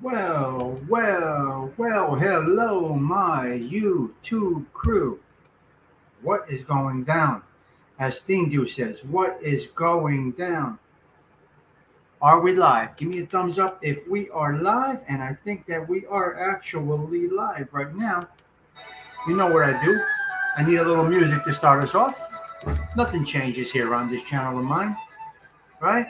Hello, my YouTube crew. What is going down? As Stindu says, what is going down? Are we live? Give me a thumbs up if we are live, and I think that we are actually live right now. You know what I do? I need a little music to start us off. Nothing changes here on this channel of mine, right?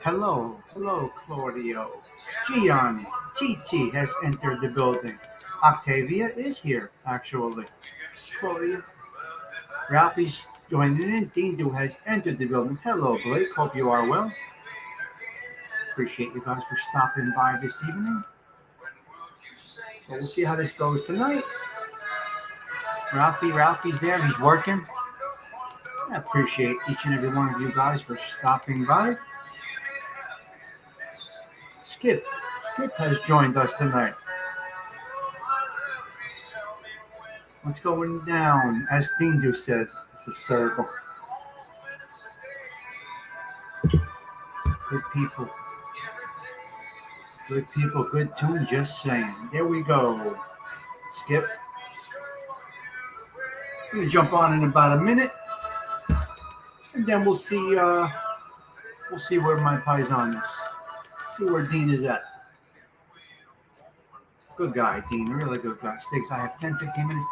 Hello, Claudio. Gianni, Titi has entered the building. Octavia is here, actually. Claudia, Ralphie's joining in. Dindu has entered the building. Hello, Blake. Hope you are well. Appreciate you guys for stopping by this evening. So we'll see how this goes tonight. Ralphie's there. He's working. I appreciate each and every one of you guys for stopping by. Skip. Skip has joined us tonight. What's going down? As Dindu says, it's hysterical. Good people. Good people, good tune, just saying. There we go. Skip. We're gonna jump on in about a minute, and then we'll see where my paisan is. See where Dean is at. Good guy, Dean. Really good guy. Stakes. I have 10, 15 minutes.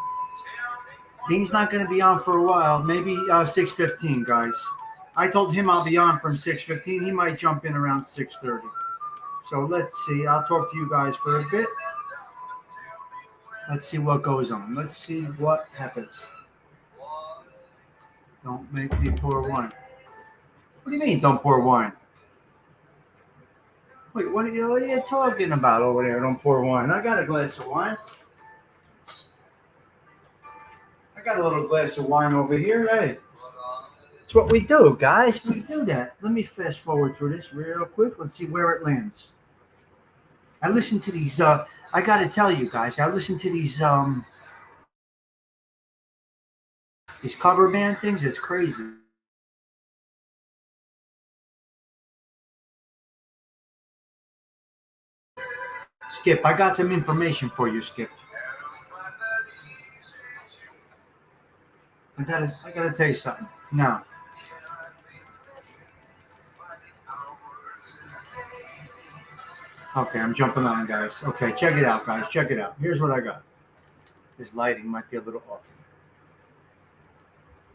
Dean's not going to be on for a while. Maybe 6:15, guys. I told him I'll be on from 6:15. He might jump in around 6:30. So let's see. I'll talk to you guys for a bit. Let's see what goes on. Let's see what happens. Don't make me pour wine. What do you mean, don't pour wine? Wait, what are you talking about over there? Don't pour wine. I got a glass of wine. I got a little glass of wine over here. Hey, it's what we do, guys. We do that. Let me fast forward through this real quick. Let's see where it lands. I listen to these. I got to tell you guys. I listen to these cover band things. It's crazy. Skip, I got some information for you, Skip. I gotta tell you something. Now, okay, I'm jumping on, guys. Okay, check it out, guys. Check it out. Here's what I got. This lighting might be a little off.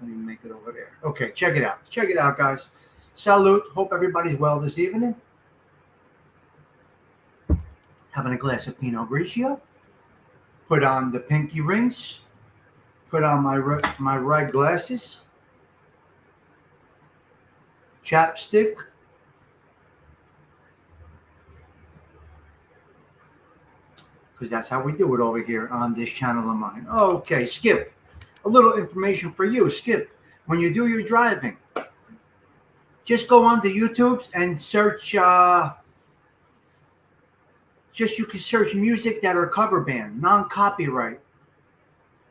Let me make it over there. Okay, check it out. Check it out, guys. Salute. Hope everybody's well this evening. Having a glass of Pinot Grigio. Put on the pinky rings. Put on my red glasses. Chapstick. Because that's how we do it over here on this channel of mine. Okay, Skip. A little information for you, Skip. When you do your driving, just go on to YouTube's and search. Just you can search music that are cover band, non-copyright,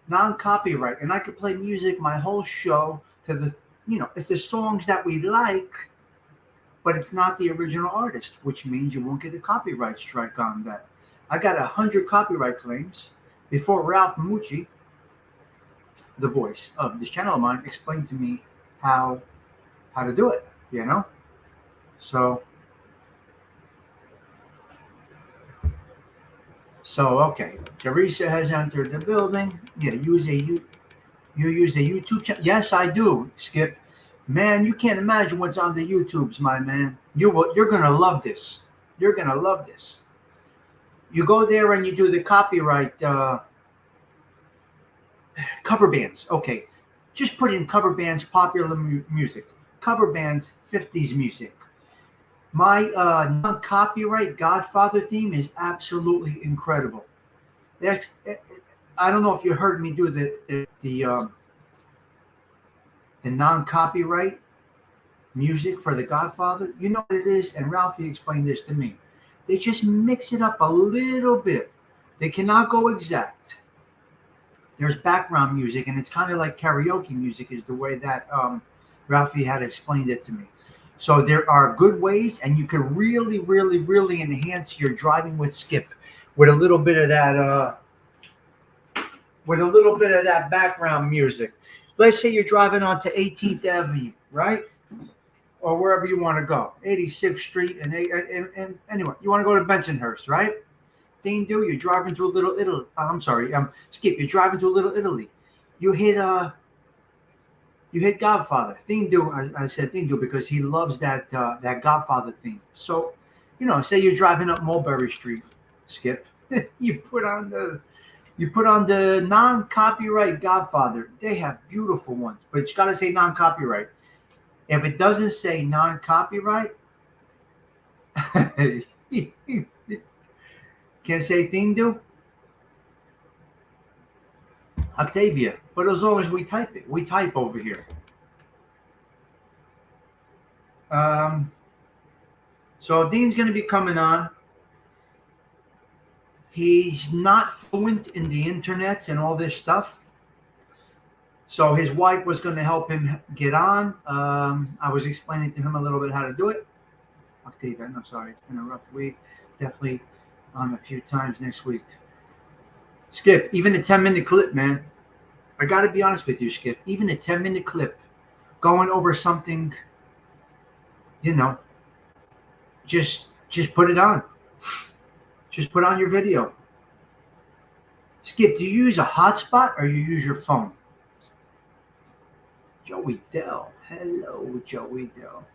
and I could play music my whole show to it's the songs that we like, but it's not the original artist, which means you won't get a copyright strike on that. I got 100 copyright claims before Ralph Mucci, the voice of this channel of mine, explained to me how to do it. So okay. Teresa has entered the building. Yeah, you use a YouTube channel. Yes, I do, Skip. Man, you can't imagine what's on the YouTubes, my man. You're gonna love this. You're gonna love this. You go there and you do the copyright cover bands. Okay, just put in cover bands popular music. Cover bands 50s music. My non-copyright Godfather theme is absolutely incredible. I don't know if you heard me do the non-copyright music for the Godfather. You know what it is, and Ralphie explained this to me. They just mix it up a little bit. They cannot go exact. There's background music, and it's kind of like karaoke music is the way that Ralphie had explained it to me. So there are good ways, and you can really, really, really enhance your driving with Skip with a little bit of that, background music. Let's say you're driving onto 18th Avenue, right? Or wherever you want to go, 86th Street, and anyway, you want to go to Bensonhurst, right? Thing do you're driving through Little Italy. I'm sorry, Skip. You're driving through Little Italy. You hit Godfather. Thing do I said thing do because he loves that Godfather theme. So, say you're driving up Mulberry Street, Skip. you put on the non-copyright Godfather. They have beautiful ones, but it's got to say non-copyright. If it doesn't say non-copyright, can't say thing do Octavia. But as long as we type it, we type over here. So Dean's going to be coming on. He's not fluent in the internet and all this stuff. So his wife was going to help him get on. I was explaining to him a little bit how to do it. Octavia, I'm sorry. It's been a rough week. Definitely on a few times next week. Skip, even a 10-minute clip, man. I got to be honest with you, Skip. Even a 10-minute clip going over something, just put it on. Just put on your video. Skip, do you use a hotspot or you use your phone? Joey Dell. Hello, Joey Dell.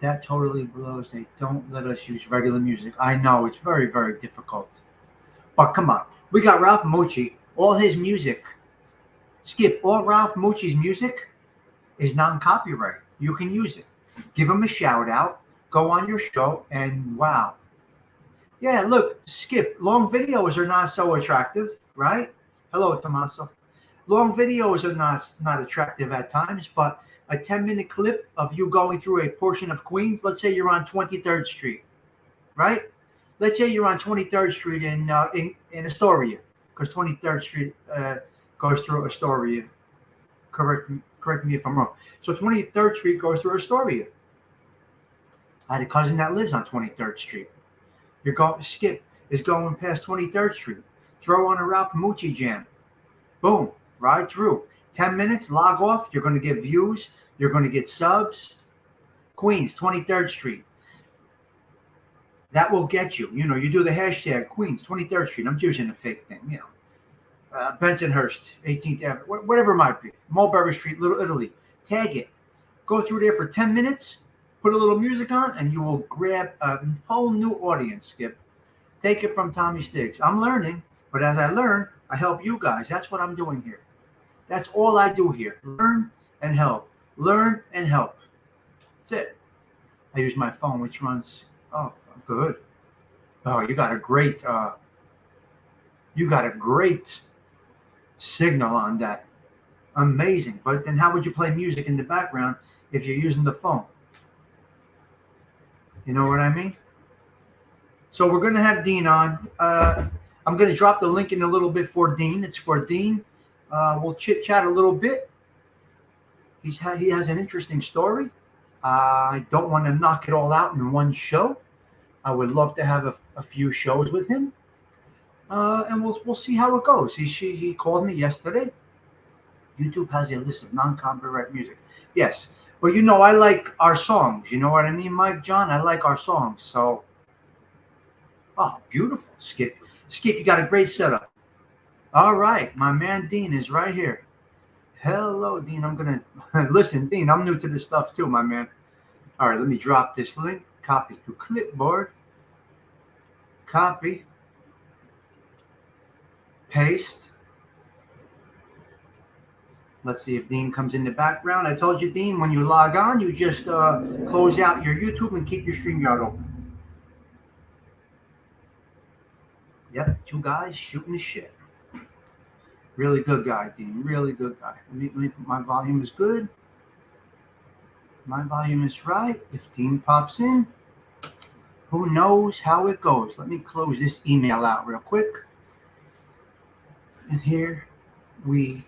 That totally blows. They don't let us use regular music. I know, it's very, very difficult. But come on. We got Ralph Mochi. All his music. Skip, all Ralph Mochi's music is non-copyright. You can use it. Give him a shout out. Go on your show and wow. Yeah, look, Skip, long videos are not so attractive, right? Hello, Tommaso. Long videos are not attractive at times, but a 10-minute clip of you going through a portion of Queens, let's say you're on 23rd Street, right? Let's say you're on 23rd Street in Astoria, because 23rd Street goes through Astoria. Correct me if I'm wrong. So 23rd Street goes through Astoria. I had a cousin that lives on 23rd Street. Skip is going past 23rd Street. Throw on a Ralph Mucci jam. Boom. Ride through. 10 minutes, log off. You're going to get views. You're going to get subs. Queens, 23rd Street. That will get you. You do the hashtag Queens, 23rd Street. I'm using a fake thing, Bensonhurst, 18th Avenue, whatever it might be. Mulberry Street, Little Italy. Tag it. Go through there for 10 minutes. Put a little music on, and you will grab a whole new audience, Skip. Take it from Tommy Stiggs. I'm learning, but as I learn, I help you guys. That's what I'm doing here. That's all I do here. Learn and help. Learn and help. That's it. I use my phone, which runs. Oh, good. Oh, you got a great signal on that. Amazing. But then how would you play music in the background if you're using the phone? You know what I mean? So we're going to have Dean on. I'm going to drop the link in a little bit for Dean. It's for Dean. We'll chit-chat a little bit. He has an interesting story. I don't want to knock it all out in one show. I would love to have a few shows with him. And we'll see how it goes. He called me yesterday. YouTube has a list of non-copyright music. Yes. But I like our songs. You know what I mean, Mike John? I like our songs. So, beautiful. Skip, you got a great setup. All right. My man Dean is right here. Hello, Dean. I'm going to listen, Dean. I'm new to this stuff too, my man. All right. Let me drop this link. Copy to clipboard. Copy. Paste. Let's see if Dean comes in the background. I told you, Dean, when you log on, you just close out your YouTube and keep your StreamYard open. Yep, two guys shooting the shit. Really good guy, Dean. Really good guy. Let me put my volume is good. My volume is right. If Dean pops in, who knows how it goes. Let me close this email out real quick. And here we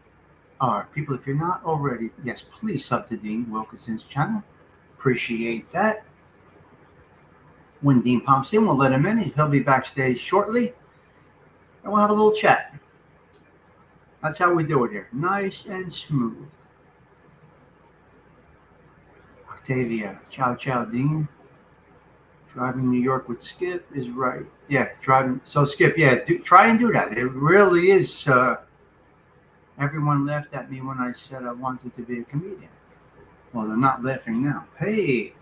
All right, people, if you're not already, yes, please sub to Dean Wilkinson's channel. Appreciate that. When Dean pops in, we'll let him in. He'll be backstage shortly, and we'll have a little chat. That's how we do it here. Nice and smooth. Octavia, ciao, ciao, Dean. Driving New York with Skip is right. Yeah, driving. So, Skip, yeah, try and do that. It really is. Everyone laughed at me when I said I wanted to be a comedian. Well, they're not laughing now. Hey,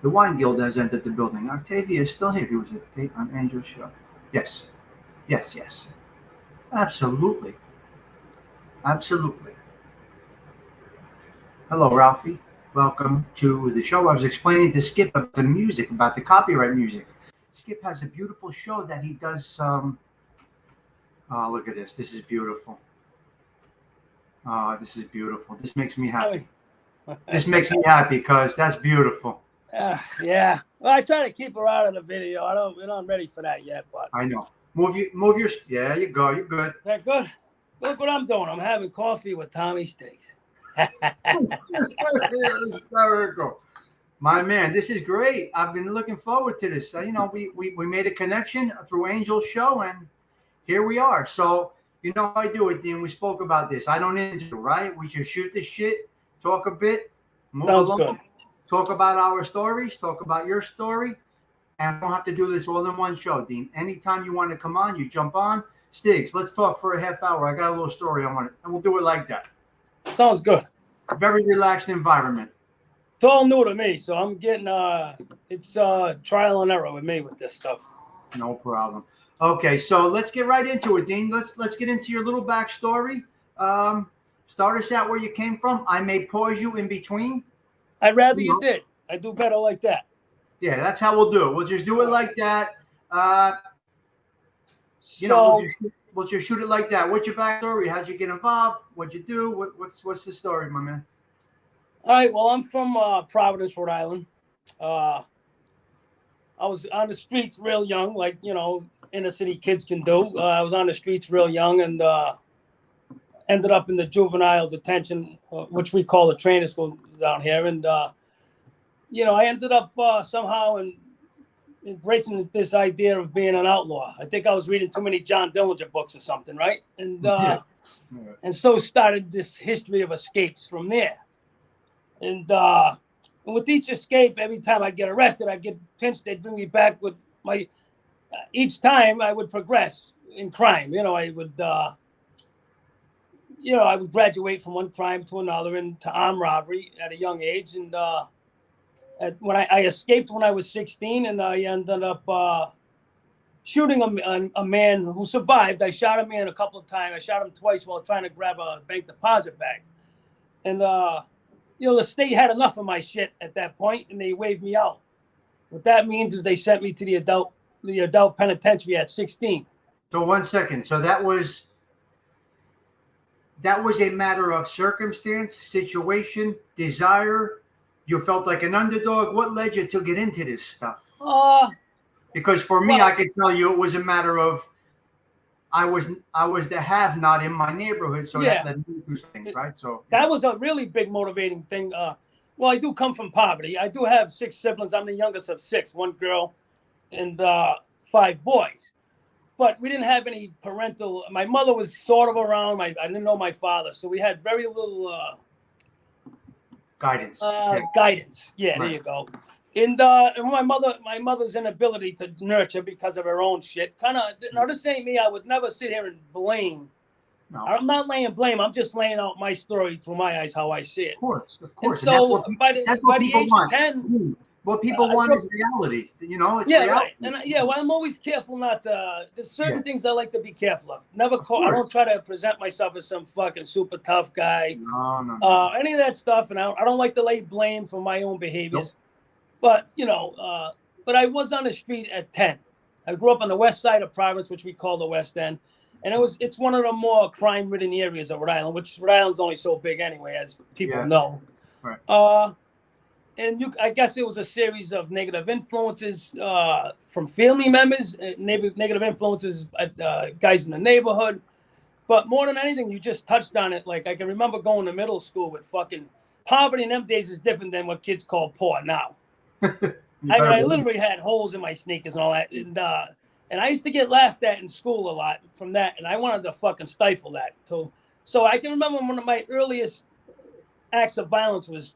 the Wine Guild has entered the building. Octavia is still here. He was at the on Angel's show. Yes, yes, yes. Absolutely. Absolutely. Hello, Ralphie. Welcome to the show. I was explaining to Skip about the music, about the copyright music. Skip has a beautiful show that he does. Oh, look at this. This is beautiful. Oh, this is beautiful. This makes me happy. This makes me happy because that's beautiful. Yeah. Well, I try to keep her out of the video. We're not ready for that yet, but I know. Move your. Yeah, you go. You're good. Is that good? Look what I'm doing. I'm having coffee with Tommy Steaks. Hysterical. My man, this is great. I've been looking forward to this. We made a connection through Angel's show, and here we are. So, you know how I do it, Dean. We spoke about this. I don't interview, right? We just shoot the shit, talk a bit, move along, good. Talk about our stories, talk about your story, and we don't have to do this all in one show, Dean. Anytime you want to come on, you jump on. Stiggs, let's talk for a half hour. I got a little story I want, and we'll do it like that. Sounds good. Very relaxed environment. It's all new to me, so I'm getting it's trial and error with me with this stuff. No problem. Okay, so let's get right into it, Dean. Let's get into your little backstory. Start us out where you came from. I may pause you in between. I'd rather you did. I do better like that. Yeah, that's how we'll do it. We'll just do it like that. We'll just shoot it like that. What's your backstory? How'd you get involved? What'd you do? What's the story, my man? All right. Well, I'm from Providence, Rhode Island. I was on the streets real young, like, inner city kids can do. I was on the streets real young and ended up in the juvenile detention, which we call the trainer school down here. And, I ended up somehow embracing this idea of being an outlaw. I think I was reading too many John Dillinger books or something, right? And and so started this history of escapes from there. And with each escape, every time I get arrested, I get pinched. They'd bring me back with my. Each time I would progress in crime. I would graduate from one crime to another and to armed robbery at a young age. And when I escaped when I was 16, and I ended up shooting a man who survived. I shot a man a couple of times. I shot him twice while trying to grab a bank deposit bag. And the state had enough of my shit at that point, and they waved me out. What that means is they sent me to the adult penitentiary at 16. So 1 second. So that was a matter of circumstance, situation, desire. You felt like an underdog. What led you to get into this stuff? Because for me, I could tell you it was a matter of I was the have-not in my neighborhood, so that led me to do things, right? So that was a really big motivating thing. Well, I do come from poverty. I do have 6 siblings. I'm the youngest of 6, 1 girl and 5 boys. But we didn't have any parental. My mother was sort of around. I didn't know my father, so we had very little guidance. Guidance. Yeah, right. There you go. And my mother's inability to nurture because of her own shit. This ain't me. I would never sit here and blame. No. I'm not laying blame. I'm just laying out my story through my eyes, how I see it. Of course. And so by the age of 10, what people want is reality. It's reality. Right. And I'm always careful not to. There's certain things I like to be careful of. I don't try to present myself as some fucking super tough guy. No. Any of that stuff, and I don't like to lay blame for my own behaviors. Nope. But but I was on the street at 10. I grew up on the west side of Providence, which we call the West End, and it's one of the more crime-ridden areas of Rhode Island, which Rhode Island's only so big anyway, as people know. Right. And I guess it was a series of negative influences from family members, negative influences, guys in the neighborhood. But more than anything, you just touched on it. Like I can remember going to middle school with fucking poverty in them days is different than what kids call poor now. I literally had holes in my sneakers and all that, and I used to get laughed at in school a lot from that, and I wanted to fucking stifle that. So I can remember one of my earliest acts of violence was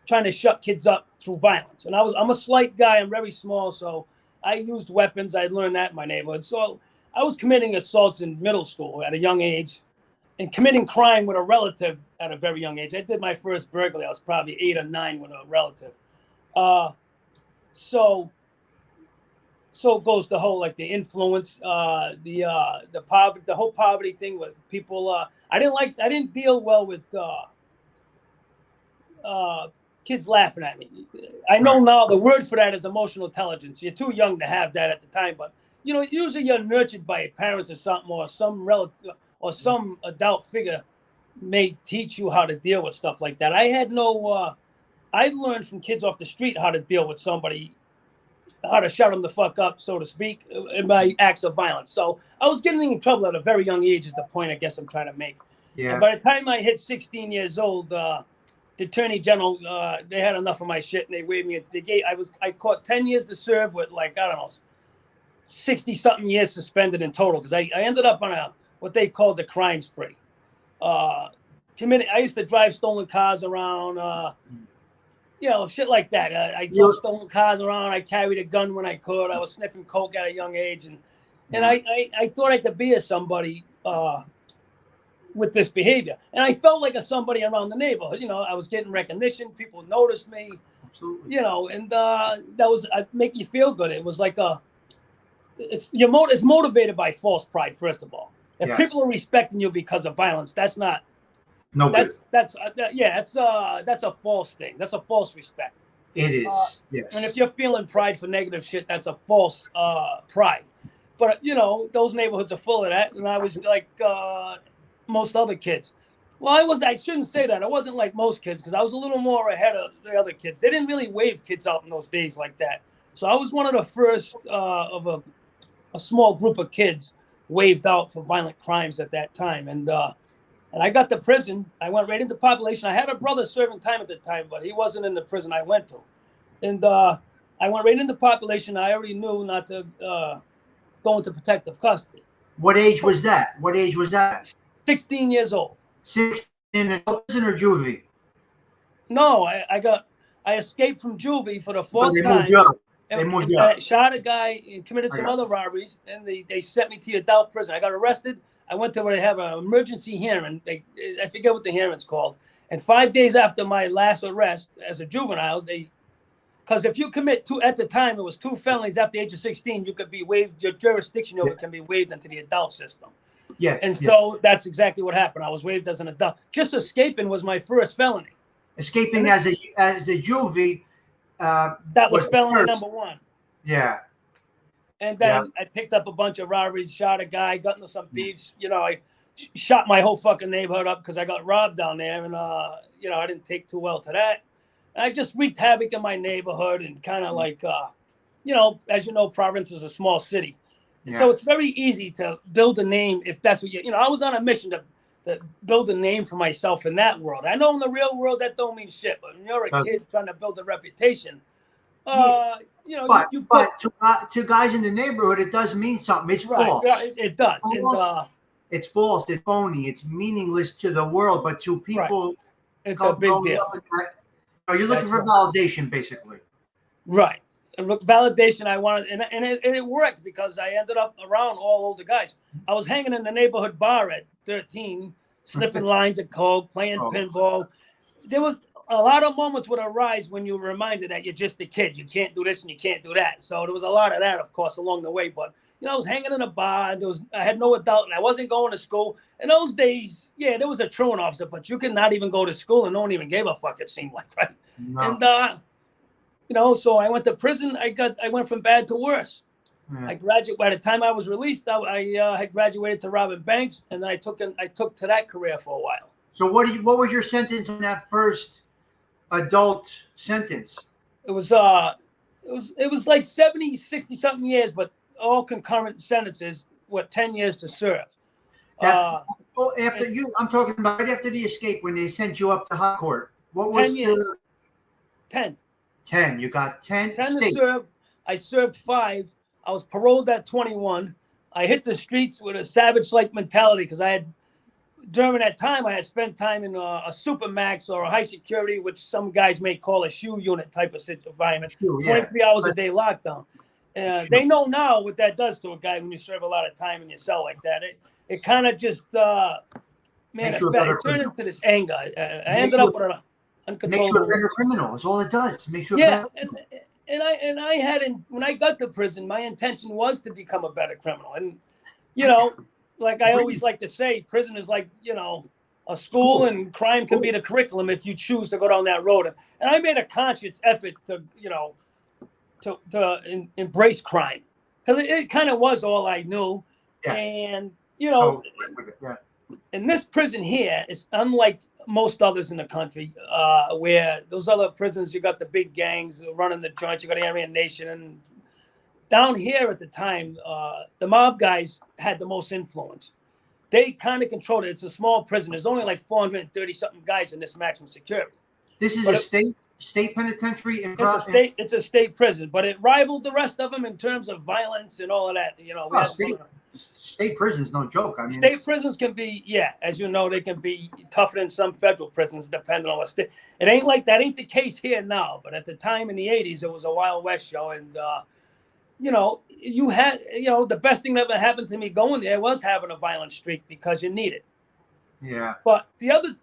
trying to shut kids up through violence. And I'm a slight guy, I'm very small, so I used weapons. I learned that in my neighborhood. So I was committing assaults in middle school at a young age and committing crime with a relative at a very young age. I did my first burglary. I was probably 8 or 9 with a relative. So goes the whole like the influence, the poverty, the whole poverty thing with people. I didn't deal well with kids laughing at me. I know now the word for that is emotional intelligence. You're too young to have that at the time, but you know, usually you're nurtured by your parents or something, or some relative or some adult figure may teach you how to deal with stuff like that. I had no. I learned from kids off the street how to deal with somebody, how to shut them the fuck up, so to speak, in my acts of violence. So I was getting in trouble at a very young age is the point I guess I'm trying to make. Yeah. And by the time I hit 16 years old, the attorney general, they had enough of my shit and they waved me into the gate. I caught 10 years to serve with like, I don't know, 60 something years suspended in total. Cause I ended up on what they called the crime spree. I used to drive stolen cars around, you know, shit like that. I drove stolen cars around. I carried a gun when I could. I was sniffing coke at a young age, and I thought I could be a somebody with this behavior, and I felt like a somebody around the neighborhood. You know, I was getting recognition. People noticed me. Absolutely. You know, and that was make you feel good. It was like it's motivated by false pride. First of all, if people are respecting you because of violence, that's not. No, that's a false thing. That's a false respect. It is. Yes. And if you're feeling pride for negative shit, that's a false pride. But you know, those neighborhoods are full of that, and I was like most other kids. Well, I shouldn't say that. I wasn't like most kids because I was a little more ahead of the other kids. They didn't really wave kids out in those days like that. So I was one of the first of a small group of kids waved out for violent crimes at that time, and I got to prison. I went right into population. I had a brother serving time at the time, but he wasn't in the prison I went to. And I went right into population. I already knew not to go into protective custody. What age was that? 16 years old. 16 in adult prison or juvie? No, I escaped from juvie for the fourth time. I shot a guy and committed some other robberies, and they sent me to adult prison. I got arrested. I went to where they have an emergency hearing. I forget what the hearing's called. And 5 days after my last arrest as a juvenile, because if you commit at the time, it was 2 felonies after the age of 16, you could be waived, your jurisdiction over can be waived into the adult system. Yes. And so that's exactly what happened. I was waived as an adult. Just escaping was my first felony. Escaping as a juvie. That was felony number 1. Yeah. And then I picked up a bunch of robberies, shot a guy, got into some beefs. You know, I shot my whole fucking neighborhood up because I got robbed down there. And, you know, I didn't take too well to that. And I just wreaked havoc in my neighborhood and kind of like, you know, as you know, Providence is a small city. Yeah. So it's very easy to build a name if that's what you know, I was on a mission to build a name for myself in that world. I know in the real world that don't mean shit, but when you're a kid trying to build a reputation, you know, but to guys in the neighborhood, it does mean something. It's false. Yeah, it does. It's false. It's phony. It's meaningless to the world, but to people, it's a big deal. You're looking for validation, basically. Right. Validation. I wanted, and it worked because I ended up around all older guys. I was hanging in the neighborhood bar at 13, sniffing lines of coke, playing pinball. There was a lot of moments would arise when you were reminded that you're just a kid. You can't do this and you can't do that. So there was a lot of that, of course, along the way. But, you know, I was hanging in a bar. And I had no adult and I wasn't going to school. In those days, there was a truant officer, but you could not even go to school and no one even gave a fuck, it seemed like, right? No. And, you know, so I went to prison. I went from bad to worse. Yeah. I graduated. By the time I was released, I had graduated to robbing banks, and then I took to that career for a while. So what was your sentence in that first adult sentence? It was like 70, 60 something years, but all concurrent sentences with 10 years to serve. Oh, after you, I'm talking about right after the escape when they sent you up to hot court. What 10 was years. the 10. 10? You got 10 10 to state. serve. I served 5. I was paroled at 21. I hit the streets with a savage-like mentality because during that time, I had spent time in a supermax or a high security, which some guys may call a shoe unit type of environment. Sure, yeah. 23 hours a day lockdown. Sure. They know now what that does to a guy when you serve a lot of time in your cell like that. It kind of just, man, Makes it you a better turned criminal. into this anger. I Makes ended you up with an Makes you uncontrollable. a better criminal. That's all it does. Makes you a Yeah, better. and I hadn't, when I got to prison, my intention was to become a better criminal. And, you know, like I always like to say, prison is like, you know, a school, and crime can be the curriculum if you choose to go down that road. And I made a conscious effort to, you know, to embrace crime, because it kind of was all I knew. Yeah. And, you know, Yeah. in this prison here, it's unlike most others in the country, where those other prisons, you got the big gangs running the joints, you got Aryan Nation. And down here at the time, the mob guys had the most influence. They kind of controlled it. It's a small prison. There's only like 430 something guys in this maximum security. This is state penitentiary. It's a state prison, but it rivaled the rest of them in terms of violence and all of that. You know, state prisons, no joke. I mean, state prisons can be, as you know, they can be tougher than some federal prisons, depending on what state. It ain't like that. Ain't the case here now, but at the time in the '80s, it was a Wild West show, and you know, you had, you know, the best thing that ever happened to me going there was having a violent streak because you need it. Yeah. But the other,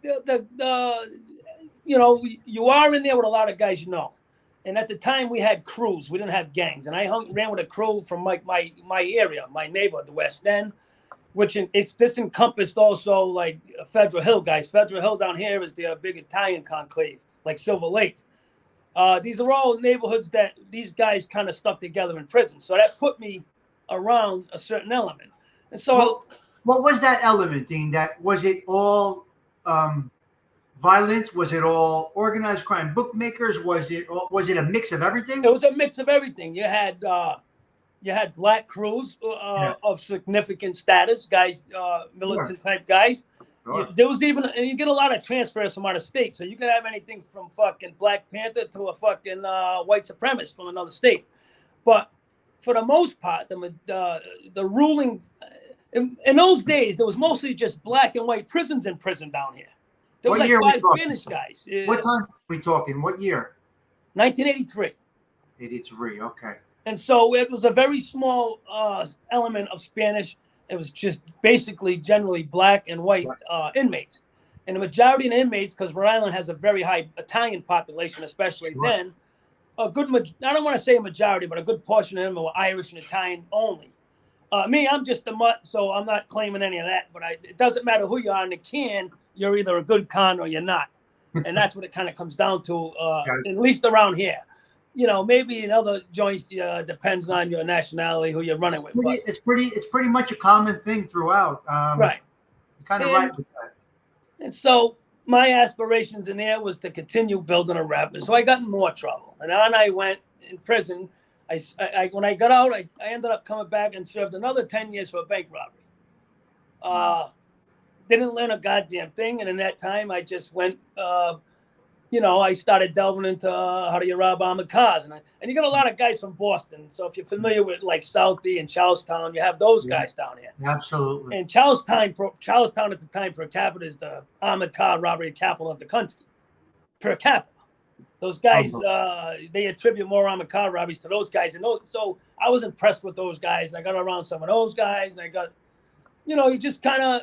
you know, you are in there with a lot of guys, you know. And at the time we had crews, we didn't have gangs. And I ran with a crew from my area, my neighborhood, the West End, which this encompassed also like Federal Hill guys. Federal Hill down here is the big Italian conclave, like Silver Lake. These are all neighborhoods that these guys kind of stuck together in prison. So that put me around a certain element. And so, what was that element, Dean? That was it all violence? Was it all organized crime? Bookmakers? Was it a mix of everything? It was a mix of everything. You had black crews of significant status, guys, militant type guys. Sure. There was even, and you get a lot of transfers from out of state. So you could have anything from fucking Black Panther to a fucking white supremacist from another state. But for the most part, the ruling, in those days, there was mostly just black and white prisons in prison down here. There was like 5 Spanish guys. What time are we talking? What year? 1983. 83, okay. And so it was a very small element of Spanish. It was just basically generally black and white inmates. And the majority of the inmates, because Rhode Island has a very high Italian population, especially then, I don't want to say a majority, but a good portion of them were Irish and Italian only. Me, I'm just a mutt, so I'm not claiming any of that. But it doesn't matter who you are in the can, you're either a good con or you're not. And that's what it kind of comes down to, at least around here. You know, maybe in other joints, depends on your nationality, who you're running with. It's pretty much a common thing throughout. Right. You're kind of right with that. And so my aspirations in there was to continue building a rep. And so I got in more trouble. And on I went in prison. When I got out, I ended up coming back and served another 10 years for a bank robbery. Didn't learn a goddamn thing. And in that time, I just went, you know, I started delving into how do you rob armored cars. And you got a lot of guys from Boston. So if you're familiar with like Southie and Charlestown, you have those guys down here. Absolutely. And Charlestown at the time per capita is the armored car robbery capital of the country. Per capita. Those guys, they attribute more armored car robberies to those guys. And so I was impressed with those guys. I got around some of those guys. And I got, you know, you just kind of,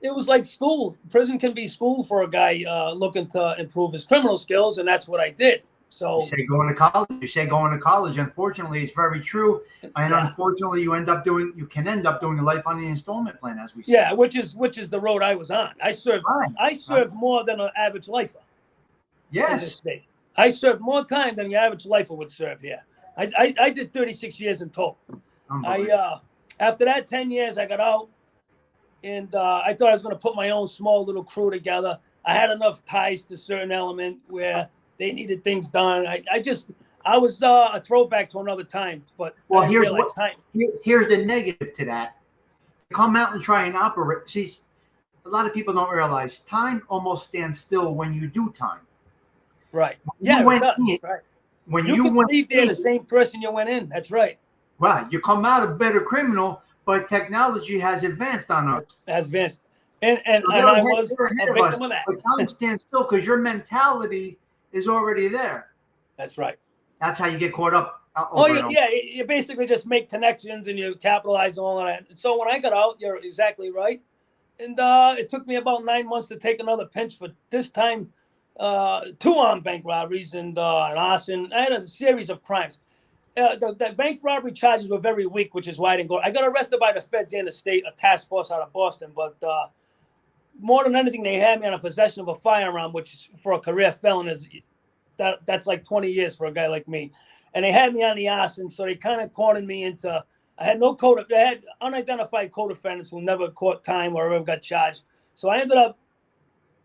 it was like school. Prison can be school for a guy looking to improve his criminal skills, and that's what I did. So you say going to college. Unfortunately, it's very true, and unfortunately, you can end up doing a life on the installment plan, as we say. Yeah, which is the road I was on. I served more than an average lifer. Yes. In this state. I served more time than the average lifer would serve here. I did 36 years in total. After that 10 years, I got out. And I thought I was going to put my own small little crew together. I had enough ties to certain element where they needed things done. I was a throwback to another time. But here's the negative to that. come out and try and operate. See, a lot of people don't realize time almost stands still when you do time. Right. When Yeah, you it went does. in, Right. when You you could went leave there in, the same person you went in. That's right. right, you come out a better criminal, but technology has advanced on us. As Vince. And So I was they're a ahead of us. victim of that. But time stands still because your mentality is already there. That's right. That's how you get caught up Oh, over and over. yeah. You basically just make connections and you capitalize on all of that. So when I got out, you're exactly right. And it took me about 9 months to take another pinch for this time, 2 armed bank robberies and an arson. I had a series of crimes. The bank robbery charges were very weak, which is why I didn't go. I got arrested by the feds and the state, a task force out of Boston. But more than anything, they had me on a possession of a firearm, which is for a career felon is that's like 20 years for a guy like me. And they had me on the arson, so they kind of cornered me into. I had no code. They had unidentified co-defendants who never caught time or ever got charged. So I ended up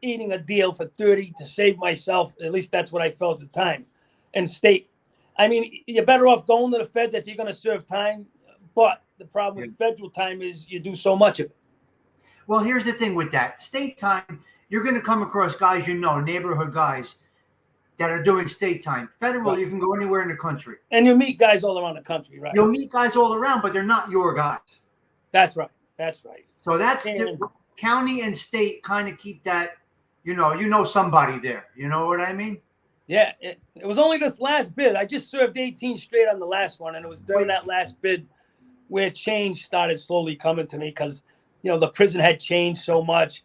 eating a deal for 30 to save myself. At least that's what I felt at the time. And state. I mean, you're better off going to the feds if you're going to serve time. But the problem with federal time is you do so much of it. Well, here's the thing with that. State time, you're going to come across guys neighborhood guys that are doing state time. Federal, right. You can go anywhere in the country. And you meet guys all around the country, right? You'll meet guys all around, but they're not your guys. That's right. That's right. So that's the county and state kind of keep that, you know somebody there. You know what I mean? Yeah. It was only this last bid. I just served 18 straight on the last one. And it was during that last bid where change started slowly coming to me because, the prison had changed so much.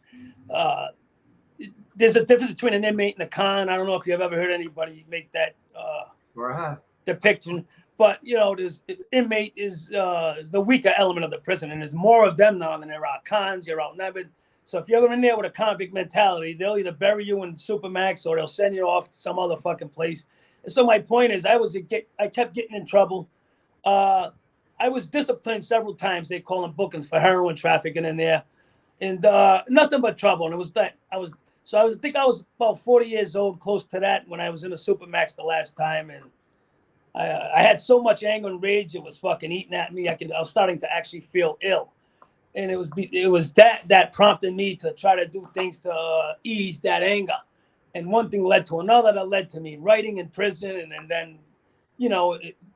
There's a difference between an inmate and a con. I don't know if you've ever heard anybody make that depiction, but there's inmate is the weaker element of the prison, and there's more of them now than there are cons. You're outnumbered. So if you're in there with a convict mentality, they'll either bury you in Supermax or they'll send you off to some other fucking place. And so my point is, I kept getting in trouble. I was disciplined several times. They call them bookings for heroin trafficking in there, and nothing but trouble. And it was that I think I was about 40 years old, close to that, when I was in a Supermax the last time, and I had so much anger and rage it was fucking eating at me. I was starting to actually feel ill, and it was that prompted me to try to do things to ease that anger, and one thing led to another that led to me writing in prison, and then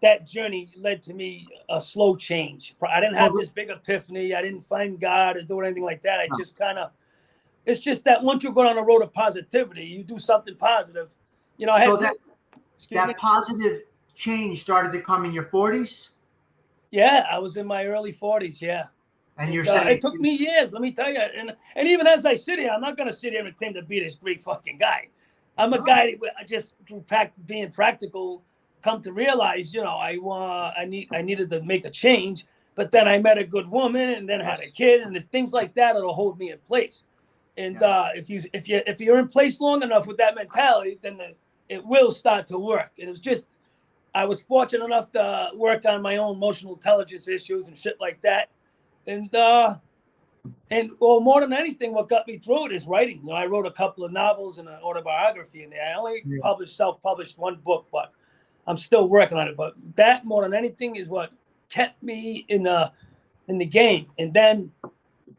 that journey led to me a slow change. I didn't have this big epiphany. I didn't find God or do anything like that. I just kind of. It's just that once you go on the road of positivity, you do something positive. That positive change started to come in your 40s? Yeah, I was in my early 40s, yeah. And you're saying it took me years, let me tell you. And even as I sit here, I'm not going to sit here and claim to be this great fucking guy. I'm a guy that just through being practical come to realize, I needed to make a change, but then I met a good woman and then had a kid, and there's things like that that'll hold me in place. And if you're in place long enough with that mentality, then it will start to work. And it was just, I was fortunate enough to work on my own emotional intelligence issues and shit like that. And more than anything, what got me through it is writing. I wrote a couple of novels and an autobiography in there. I only self-published one book, but I'm still working on it. But that more than anything is what kept me in the game. And then,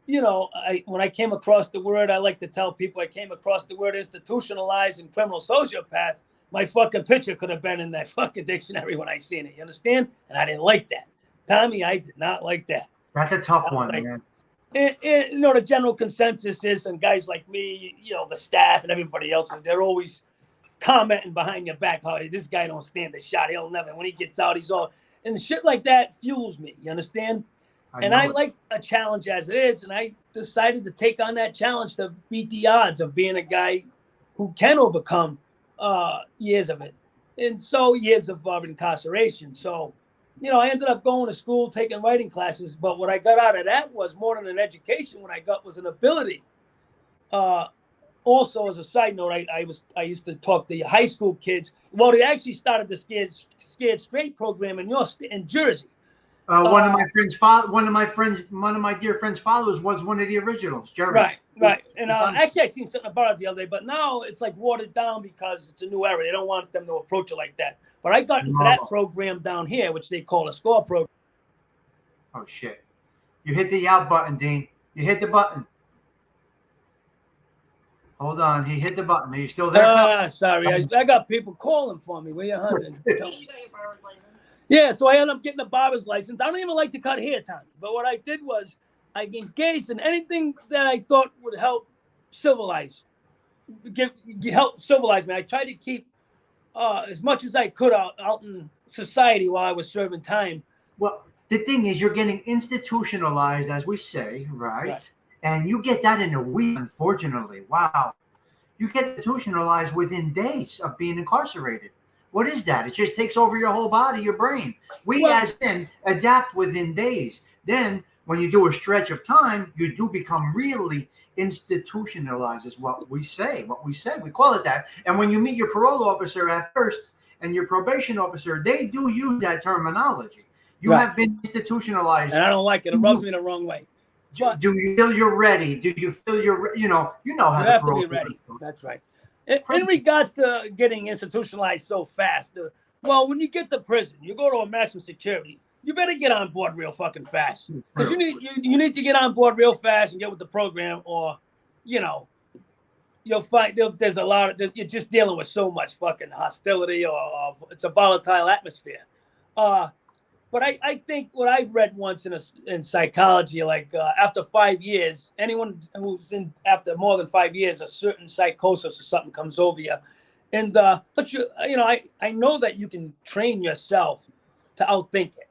when I came across the word, I like to tell people I came across the word institutionalized and criminal sociopath. My fucking picture could have been in that fucking dictionary when I seen it. You understand? And I didn't like that. Tommy, I did not like that. That's a tough one, man. The general consensus is, and guys like me, the staff and everybody else, they're always commenting behind your back, how this guy don't stand a shot. He'll never, when he gets out, he's all, and shit like that fuels me. You understand? I like a challenge as it is, and I decided to take on that challenge to beat the odds of being a guy who can overcome years of it, and so years of incarceration. So, I ended up going to school, taking writing classes, but what I got out of that was more than an education. What I got was an ability. Also, as a side note, I used to talk to high school kids. Well, they actually started the Scared Straight program in Jersey. One of my dear friends' followers was one of the originals, Jeremy. Right. And actually, I seen something about it the other day, but now it's like watered down because it's a new era. They don't want them to approach it like that. But I got into that program down here, which they call a SCORE program. Oh shit! You hit the out button, Dean. You hit the button. Hold on. He hit the button. Are you still there? Sorry. I got people calling for me. Where you hunting? Yeah, so I ended up getting a barber's license. I don't even like to cut hair, Tommy. But what I did was I engaged in anything that I thought would help civilize, help civilize me. I tried to keep as much as I could out in society while I was serving time. Well, the thing is, you're getting institutionalized, as we say, right? And you get that in a week, unfortunately. Wow. You get institutionalized within days of being incarcerated. What is that? It just takes over your whole body, your brain. We as men adapt within days. Then when you do a stretch of time, you do become really institutionalized is what we say. We call it that. And when you meet your parole officer at first and your probation officer, they do use that terminology. You have been institutionalized. And I don't like it. It rubs me the wrong way. But do you feel you're ready? Do you feel you're, you know how to be ready. That's right. In regards to getting institutionalized so fast, well, when you get to prison, you go to a maximum security, you better get on board real fucking fast. Because you need to get on board real fast and get with the program, or, you'll find there's a lot of, you're just dealing with so much fucking hostility, or it's a volatile atmosphere. But I think what I've read once in psychology, like after 5 years, anyone who's in after more than 5 years, a certain psychosis or something comes over you, and but I know that you can train yourself to outthink it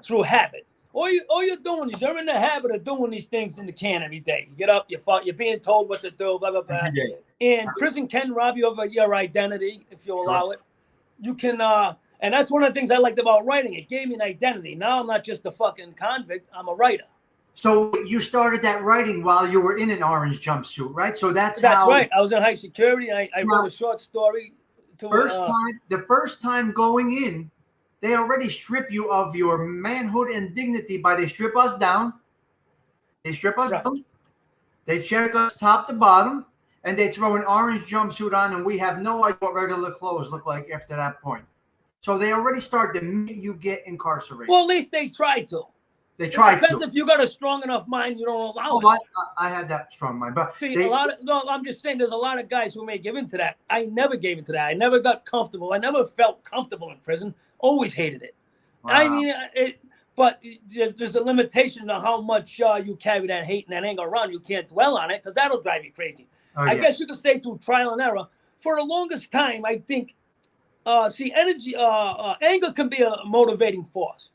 through habit. All you're doing is you're in the habit of doing these things in the can every day. You get up, you're being told what to do, blah blah blah. And prison can rob you of your identity if you allow it. You can. And that's one of the things I liked about writing. It gave me an identity. Now I'm not just a fucking convict. I'm a writer. So you started that writing while you were in an orange jumpsuit, right? So that's right. I was in high security. I wrote a short story. The first time going in, they already strip you of your manhood and dignity they strip us down. They strip us down. They check us top to bottom, and they throw an orange jumpsuit on, and we have no idea what regular clothes look like after that point. So they already start the minute you get incarcerated. Well, at least they try to. They try to. Depends if you got a strong enough mind, you don't allow it. I had that strong mind, but see, I'm just saying, there's a lot of guys who may give in to that. I never gave in to that. I never got comfortable. I never felt comfortable in prison. Always hated it. Wow. I mean, but there's a limitation on how much you carry that hate and that anger around. You can't dwell on it because that'll drive you crazy. I guess you could say through trial and error. For the longest time, I think. Anger can be a motivating force.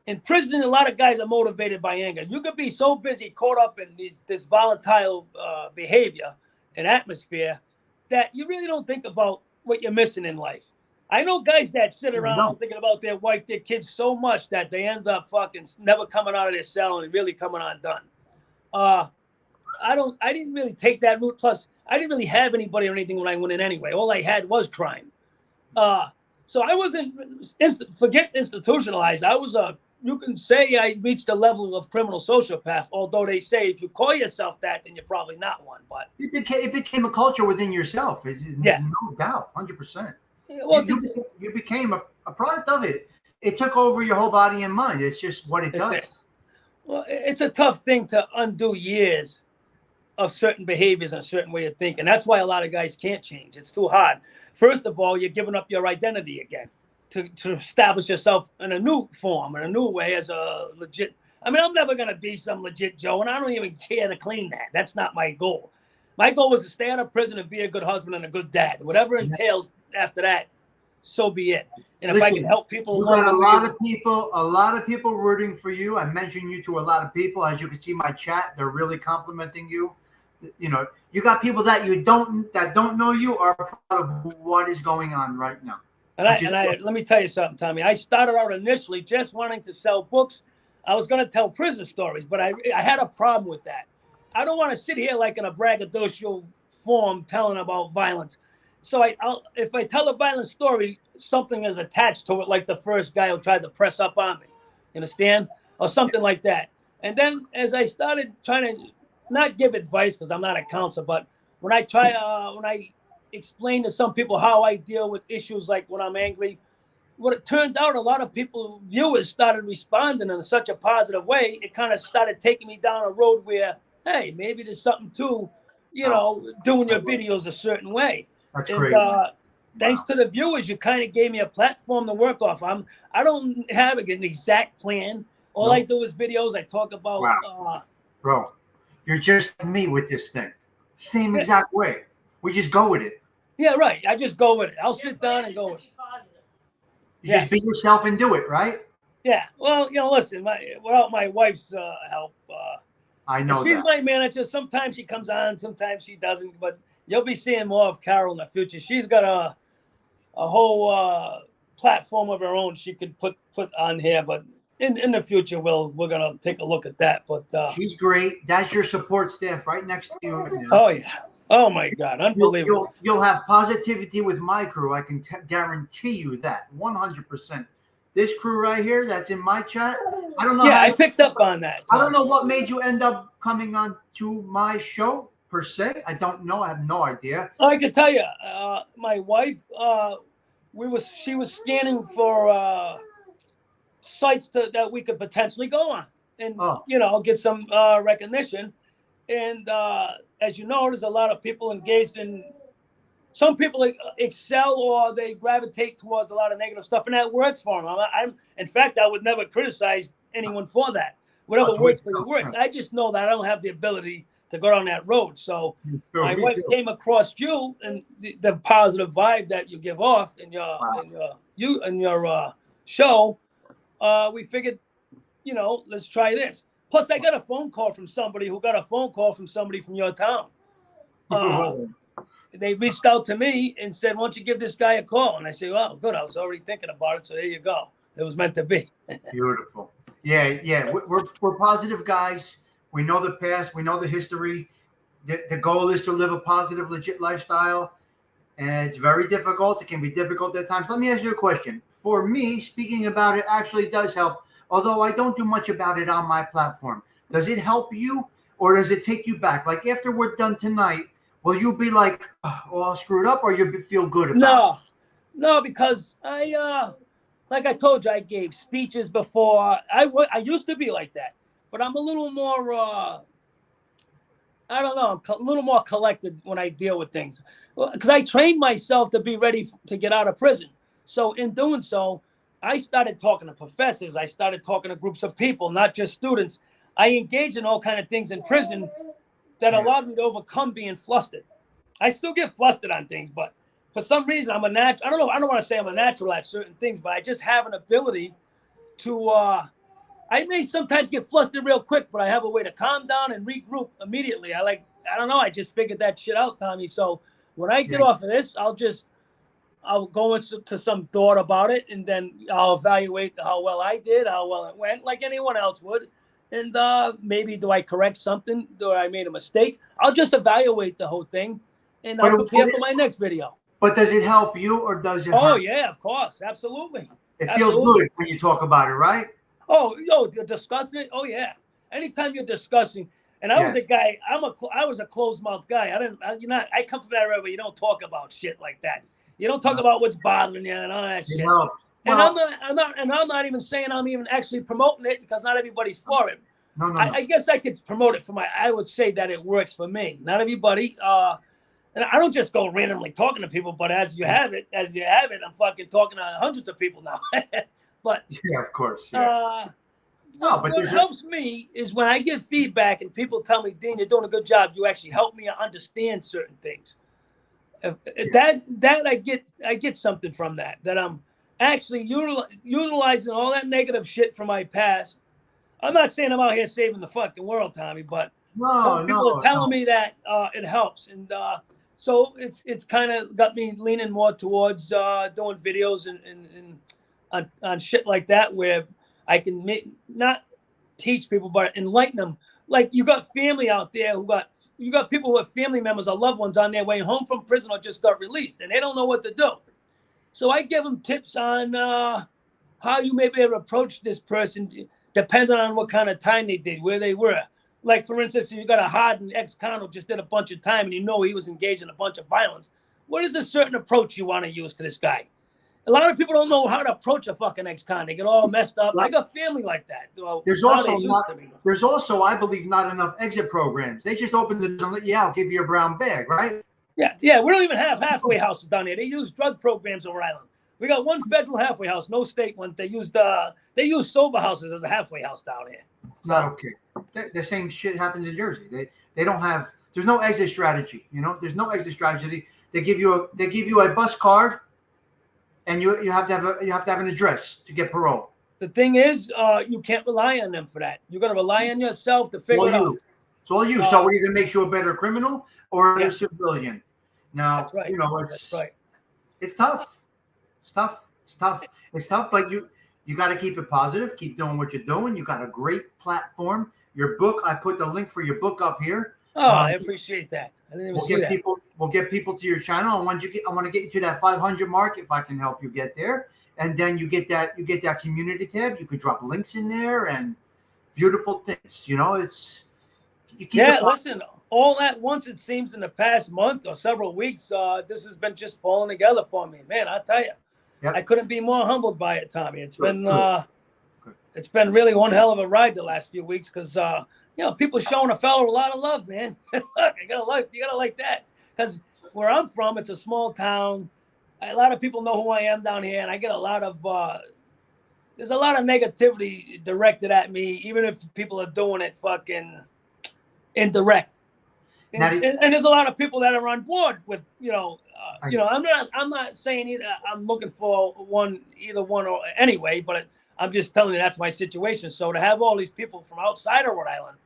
In prison, a lot of guys are motivated by anger. You could be so busy, caught up in this volatile behavior and atmosphere that you really don't think about what you're missing in life. I know guys that sit around thinking about their wife, their kids so much that they end up fucking never coming out of their cell and really coming undone. I didn't really take that route. Plus, I didn't really have anybody or anything when I went in anyway. All I had was crime. So I wasn't forget institutionalized. I was you can say I reached a level of criminal sociopath, although they say if you call yourself that, then you're probably not one. But it became a culture within yourself. No doubt, 100%. Well, you became a product of it. It took over your whole body and mind. It's just what it does. Well, it's a tough thing to undo years of certain behaviors and a certain way of thinking. That's why a lot of guys can't change. It's too hard. First of all, you're giving up your identity again to establish yourself in a new form, in a new way as a legit. I mean, I'm never going to be some legit Joe, and I don't even care to claim that. That's not my goal. My goal was to stay out of prison and be a good husband and a good dad. Whatever entails after that, so be it. And if I can help people, you got a lot of people rooting for you. I mentioned you to a lot of people. As you can see, my chat, they're really complimenting you. You got people that don't know you are proud of what is going on right now. And let me tell you something, Tommy. I started out initially just wanting to sell books. I was going to tell prison stories, but I had a problem with that. I don't want to sit here like in a braggadocio form telling about violence. So if I tell a violent story, something is attached to it, like the first guy who tried to press up on me. You understand? Or something like that. And then as I started trying to not give advice, because I'm not a counselor, but when I explain to some people how I deal with issues like when I'm angry, what it turned out, a lot of people, viewers, started responding in such a positive way. It kind of started taking me down a road where, hey, maybe there's something to, doing your videos a certain way. That's And great. thanks to the viewers, you kind of gave me a platform to work off. I don't have an exact plan. All I do is videos. I talk about. Wow. Bro, you're just like me with this thing. Same exact way. We just go with it. Yeah, right. I just go with it. I'll sit down and go with it. You just be yourself and do it, right? Yeah. Well, listen, without my wife's help, I know she's my manager. Sometimes she comes on, sometimes she doesn't. But you'll be seeing more of Carol in the future. She's got a whole platform of her own she could put on here. But in the future, we're gonna take a look at that. But she's great. That's your support staff right next to you. Right now. Oh yeah. Oh my God, unbelievable! You'll have positivity with my crew. I can guarantee you that 100%. This crew right here, that's in my chat. I don't know. Yeah, I picked up on that. I don't know what made you end up coming on to my show per se. I don't know. I have no idea. I can tell you, my wife, she was scanning for sites that we could potentially go on and get some recognition. And as you know, there's a lot of people engaged in. Some people excel or they gravitate towards a lot of negative stuff, and that works for them. In fact, I would never criticize anyone for that. Whatever works for you works. I just know that I don't have the ability to go down that road. So my wife came across you and the positive vibe that you give off in your show. We figured, let's try this. Plus, I got a phone call from somebody who got a phone call from somebody from your town. They reached out to me and said, why don't you give this guy a call? And I said, well, good. I was already thinking about it. So there you go. It was meant to be. Beautiful. Yeah. We're positive guys. We know the past. We know the history. The goal is to live a positive, legit lifestyle. And it's very difficult. It can be difficult at times. Let me ask you a question. For me, speaking about it actually does help. Although I don't do much about it on my platform. Does it help you or does it take you back? Like after we're done tonight, will you be like all screwed up or you feel good about it? No, because like I told you, I gave speeches before. I used to be like that, but I'm a little more, I don't know, a little more collected when I deal with things. Because I trained myself to be ready to get out of prison. So in doing so, I started talking to professors. I started talking to groups of people, not just students. I engage in all kinds of things in prison that allowed me to overcome being flustered. I still get flustered on things, but for some reason I'm a natural. I don't want to say I'm a natural at certain things, but I just have an ability to. I may sometimes get flustered real quick, but I have a way to calm down and regroup immediately. I don't know. I just figured that shit out, Tommy. So when I get off of this, I'll go into some thought about it, and then I'll evaluate how well I did, how well it went, like anyone else would. And maybe do I correct something? Do I made a mistake? I'll just evaluate the whole thing, and I'll prepare for my next video. But does it help you or does it hurt? Oh, yeah, of course. Absolutely. It feels good when you talk about it, right? Oh, you're discussing it? Oh, yeah. Anytime you're discussing, and I was a guy, I was a closed-mouth guy. I come from that area where you don't talk about shit like that. You don't talk about what's bothering you and all that shit. And I'm not even saying I'm even actually promoting it because not everybody's for it. No. I guess I could promote it I would say that it works for me. Not everybody. And I don't just go randomly talking to people, but as you have it, I'm fucking talking to hundreds of people now. But yeah, of course. Yeah. What helps me is when I get feedback and people tell me, Dean, you're doing a good job. You actually help me understand certain things. That I get something from that I'm actually utilizing all that negative shit from my past. I'm not saying I'm out here saving the fucking world, Tommy, but some people are telling me that it helps, and so it's kind of got me leaning more towards doing videos and on shit like that where I can not teach people but enlighten them. Like you got family out there you got people who have family members or loved ones on their way home from prison or just got released, and they don't know what to do. So I give them tips on how you may be able to approach this person, depending on what kind of time they did, where they were. Like, for instance, if you got a hardened ex-con who just did a bunch of time and you know he was engaged in a bunch of violence, what is a certain approach you want to use to this guy? A lot of people don't know how to approach a fucking ex-con. They get all messed up. Right. I got family like that. Well, There's now also they used not. to be. There's also, I believe, not enough exit programs. They just open the door and let you out, give you a brown bag, right? Yeah. We don't even have halfway houses down here. They use drug programs over Island. We got one federal halfway house, no state one. They use sober houses as a halfway house down here. So, Not okay. The same shit happens in Jersey. They don't have. There's no exit strategy. You know, there's no exit strategy. They give you a bus card, and you have to have an address to get parole. the thing is, you can't rely on them for that. You got to rely on yourself to figure it out. It's all you. So it either makes you a better criminal or a civilian. Now, That's right. you know, That's right. It's tough. It's tough, but you got to keep it positive. Keep doing what you're doing. You got a great platform. Your book, I put the link for your book up here. Oh, I appreciate that. I didn't even see that. We'll get people to your channel. I want to get you to that 500 mark if I can help you get there. And then you get that community tab. You could drop links in there and beautiful things. You know, listen, all at once, it seems in the past month or several weeks, this has been just falling together for me. Man, I tell you, I couldn't be more humbled by it, Tommy. It's been really one hell of a ride the last few weeks because, people showing a fellow a lot of love, man. You gotta like that. Because where I'm from, it's a small town. A lot of people know who I am down here, and I get a lot of there's a lot of negativity directed at me, even if people are doing it fucking indirect. And there's a lot of people that are on board with, I'm not saying either I'm looking for either one or anyway, but I'm just telling you that's my situation. So to have all these people from outside of Rhode Island,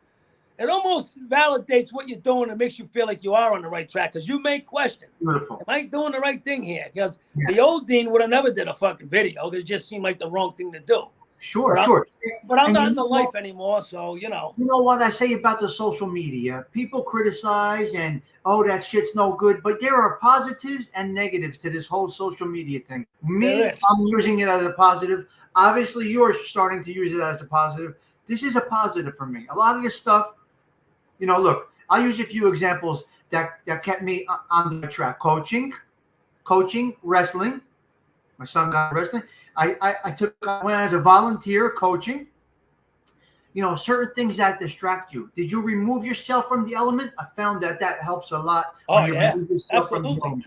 it almost validates what you're doing and makes you feel like you are on the right track because you may question, beautiful. Am I doing the right thing here? Because the old Dean would have never did a fucking video because it just seemed like the wrong thing to do. Sure. But I'm not in the life anymore, so, You know what I say about the social media? People criticize and, that shit's no good. But there are positives and negatives to this whole social media thing. I'm using it as a positive. Obviously, you're starting to use it as a positive. This is a positive for me. A lot of this stuff, look, I'll use a few examples that kept me on the track. Coaching, wrestling. My son got wrestling. I went as a volunteer coaching. Certain things that distract you. Did you remove yourself from the element? I found that helps a lot. Oh, yeah, absolutely.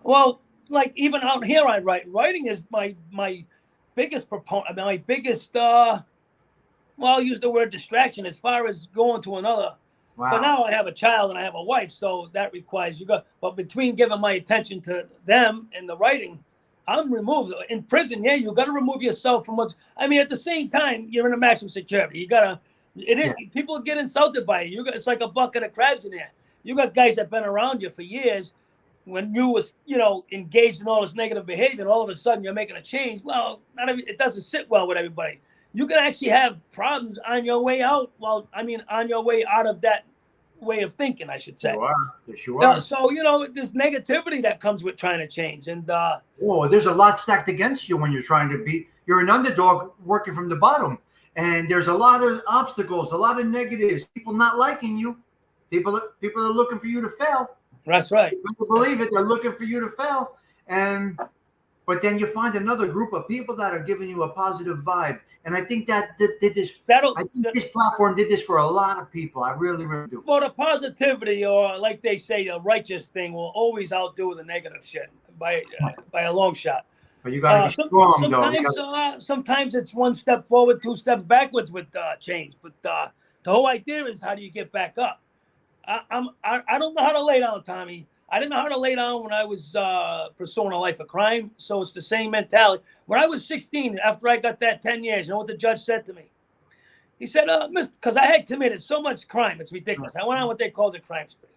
Well, like even out here, I write. Writing is my biggest proponent. My biggest, I'll use the word distraction as far as going to another. Wow. But now I have a child and I have a wife, so that requires But between giving my attention to them and the writing, I'm removed. In prison, you got to remove yourself from what's. I mean, at the same time, you're in a maximum security. You gotta. People get insulted by you. It's like a bucket of crabs in there. You got guys that've been around you for years. When you was, engaged in all this negative behavior, and all of a sudden you're making a change. Well, it doesn't sit well with everybody. You can actually have problems on your way out. Well, on your way out of that way of thinking, I should say. Yes, you are. So, there's negativity that comes with trying to change. And there's a lot stacked against you when you're trying to you're an underdog working from the bottom. And there's a lot of obstacles, a lot of negatives, people not liking you. People are looking for you to fail. That's right. You believe it, they're looking for you to fail. But then you find another group of people that are giving you a positive vibe. And I think this platform did this for a lot of people. I really, really do. Well, the positivity, or like they say, the righteous thing will always outdo the negative shit by a long shot. But you got to be strong, sometimes it's one step forward, two steps backwards with change. But the whole idea is, how do you get back up? I don't know how to lay down, Tommy. I didn't know how to lay down when I was pursuing a life of crime. So it's the same mentality. When I was 16, after I got that 10 years, you know what the judge said to me? He said, because I had committed so much crime, it's ridiculous. I went on what they called a crime spree.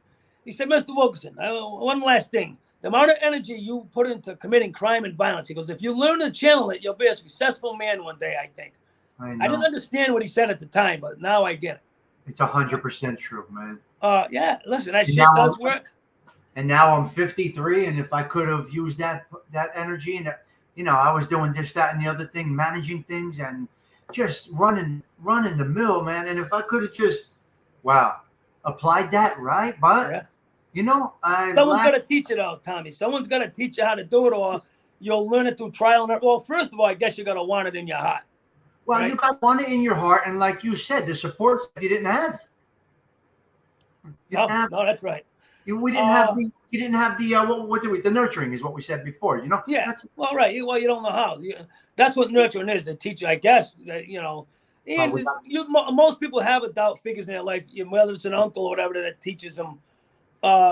He said, Mr. Wilkerson, one last thing. The amount of energy you put into committing crime and violence, he goes, if you learn to channel it, you'll be a successful man one day, I think. I didn't understand what he said at the time, but now I get it. It's 100% true, man. Listen, that shit does work. And now I'm 53, and if I could have used that energy, and I was doing this, that, and the other thing, managing things, and just running the mill, man. And if I could have just, applied that, right? But someone's got to teach you though, Tommy. Someone's got to teach you how to do it, or you'll learn it through trial and error. Well, first of all, I guess you got to want it in your heart. Well, right? you got one in your heart, and like you said, the support you didn't have. You didn't have. No, that's right. We didn't have the. You didn't have the. What did we? The nurturing is what we said before. You know. Yeah. That's, well, right. Well, you don't know how. That's what nurturing is. They teach you, I guess. That, and most people have adult figures in their life, whether it's an uncle or whatever, that teaches them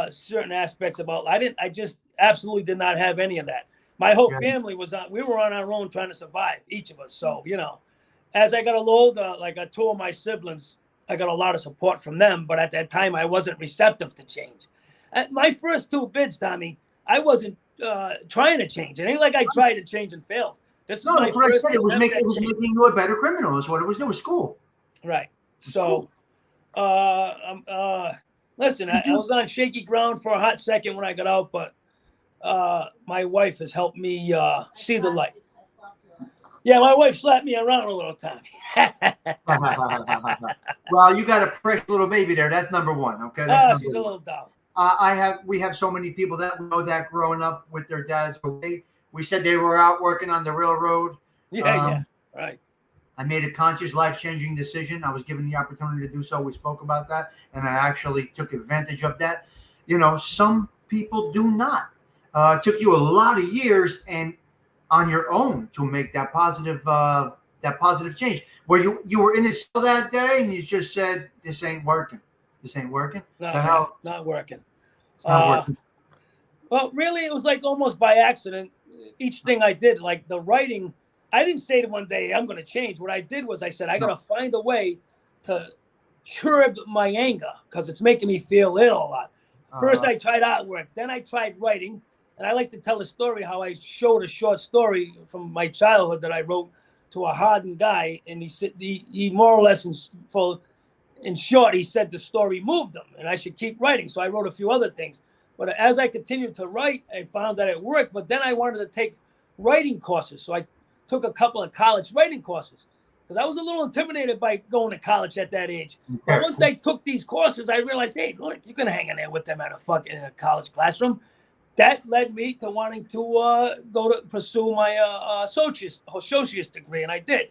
certain aspects about. I just absolutely did not have any of that. My whole family was on. We were on our own trying to survive, each of us. So as I got a little older, like two of my siblings, I got a lot of support from them. But at that time, I wasn't receptive to change. At my first 2 bids, Tommy, I wasn't trying to change. It ain't like I tried to change and failed. This is my that's what I first said. It was making you a better criminal. That's what it was. It was school. Right. So, listen, I was on shaky ground for a hot second when I got out, but my wife has helped me see the light. Yeah, my wife slapped me around a little, Tommy. Well, you got a precious little baby there. That's number one. Okay. That's she's a little down. We have so many people that know that growing up with their dads. We said they were out working on the railroad. Yeah, right. I made a conscious, life-changing decision. I was given the opportunity to do so. We spoke about that, and I actually took advantage of that. Some people do not. It took you a lot of years and on your own to make that positive change. Where you were in the cell that day and you just said, "This ain't working. This ain't working." Not working. It's not working. Well, really, it was like almost by accident. Each thing I did, like the writing, I didn't say to one day I'm going to change. What I did was I said I got to find a way to curb my anger because it's making me feel ill a lot. First, I tried artwork. Then I tried writing. And I like to tell a story how I showed a short story from my childhood that I wrote to a hardened guy. And he said, he more or less, in short, he said the story moved him and I should keep writing. So I wrote a few other things. But as I continued to write, I found that it worked. But then I wanted to take writing courses. So I took a couple of college writing courses because I was a little intimidated by going to college at that age. But once I took these courses, I realized, hey, look, you can hang in there with them at a fucking college classroom. That led me to wanting to go to pursue my associate's degree, and I did.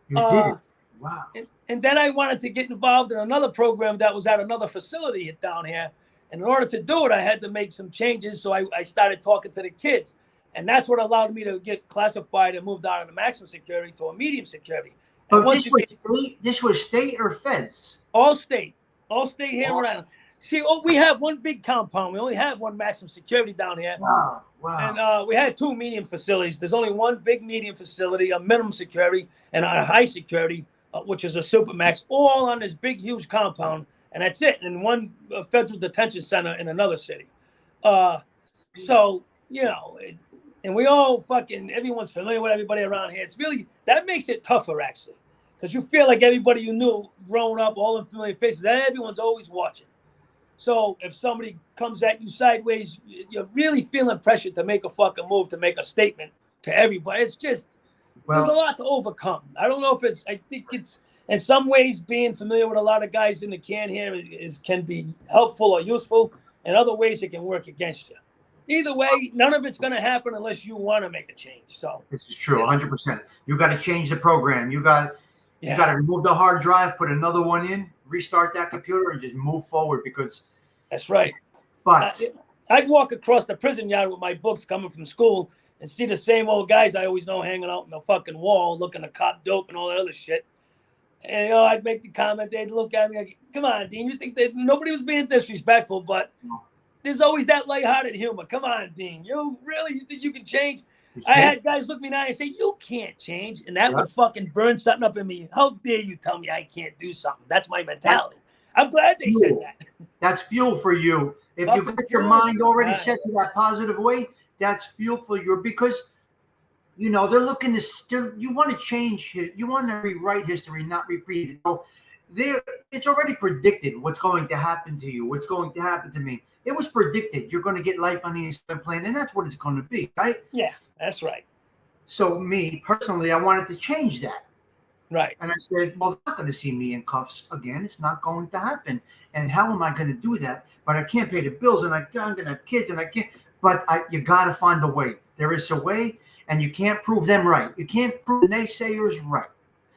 You did it. Wow. And then I wanted to get involved in another program that was at another facility down here. And in order to do it, I had to make some changes. So I started talking to the kids. And that's what allowed me to get classified and moved out of the maximum security to a medium security. But this was state or feds? All state here around. See, we have one big compound. We only have one maximum security down here. Wow. And we had 2 medium facilities. There's only one big medium facility, a minimum security, and a high security, which is a supermax, all on this big, huge compound. And that's it. And one federal detention center in another city. So, and we all everyone's familiar with everybody around here. It's really, that makes it tougher, actually. Because you feel like everybody you knew growing up, all the familiar faces, everyone's always watching. So if somebody comes at you sideways, you're really feeling pressure to make a fucking move, to make a statement to everybody. It's just, there's a lot to overcome. I don't know if I think it's, in some ways, being familiar with a lot of guys in the can here can be helpful or useful. In other ways, it can work against you. Either way, none of it's going to happen unless you want to make a change. So this is true, 100%. You got to change the program. You got to remove the hard drive, put another one in, restart that computer, and just move forward because. That's right. But I'd walk across the prison yard with my books coming from school and see the same old guys I always know hanging out in the fucking wall looking to cop dope and all that other shit. And I'd make the comment, they'd look at me like, come on, Dean, you think that nobody was being disrespectful, but there's always that lighthearted humor. Come on, Dean, you think you can change? I had guys look me now and say, you can't change. And that would fucking burn something up in me. How dare you tell me I can't do something? That's my mentality. I'm glad they said that. That's fuel for you. If you got your mind already set to that positive way, that's fuel for you because, they're looking to, you want to change, you want to rewrite history, not repeat it. So it's already predicted what's going to happen to you, what's going to happen to me. It was predicted. You're going to get life on the instant plane, and that's what it's going to be, right? Yeah, that's right. So me, personally, I wanted to change that. Right. And I said, well, they're not going to see me in cuffs again. It's not going to happen. And how am I going to do that? But I can't pay the bills, and I'm going to have kids, and I can't. But you got to find a way. There is a way, and you can't prove them right. You can't prove the naysayers right.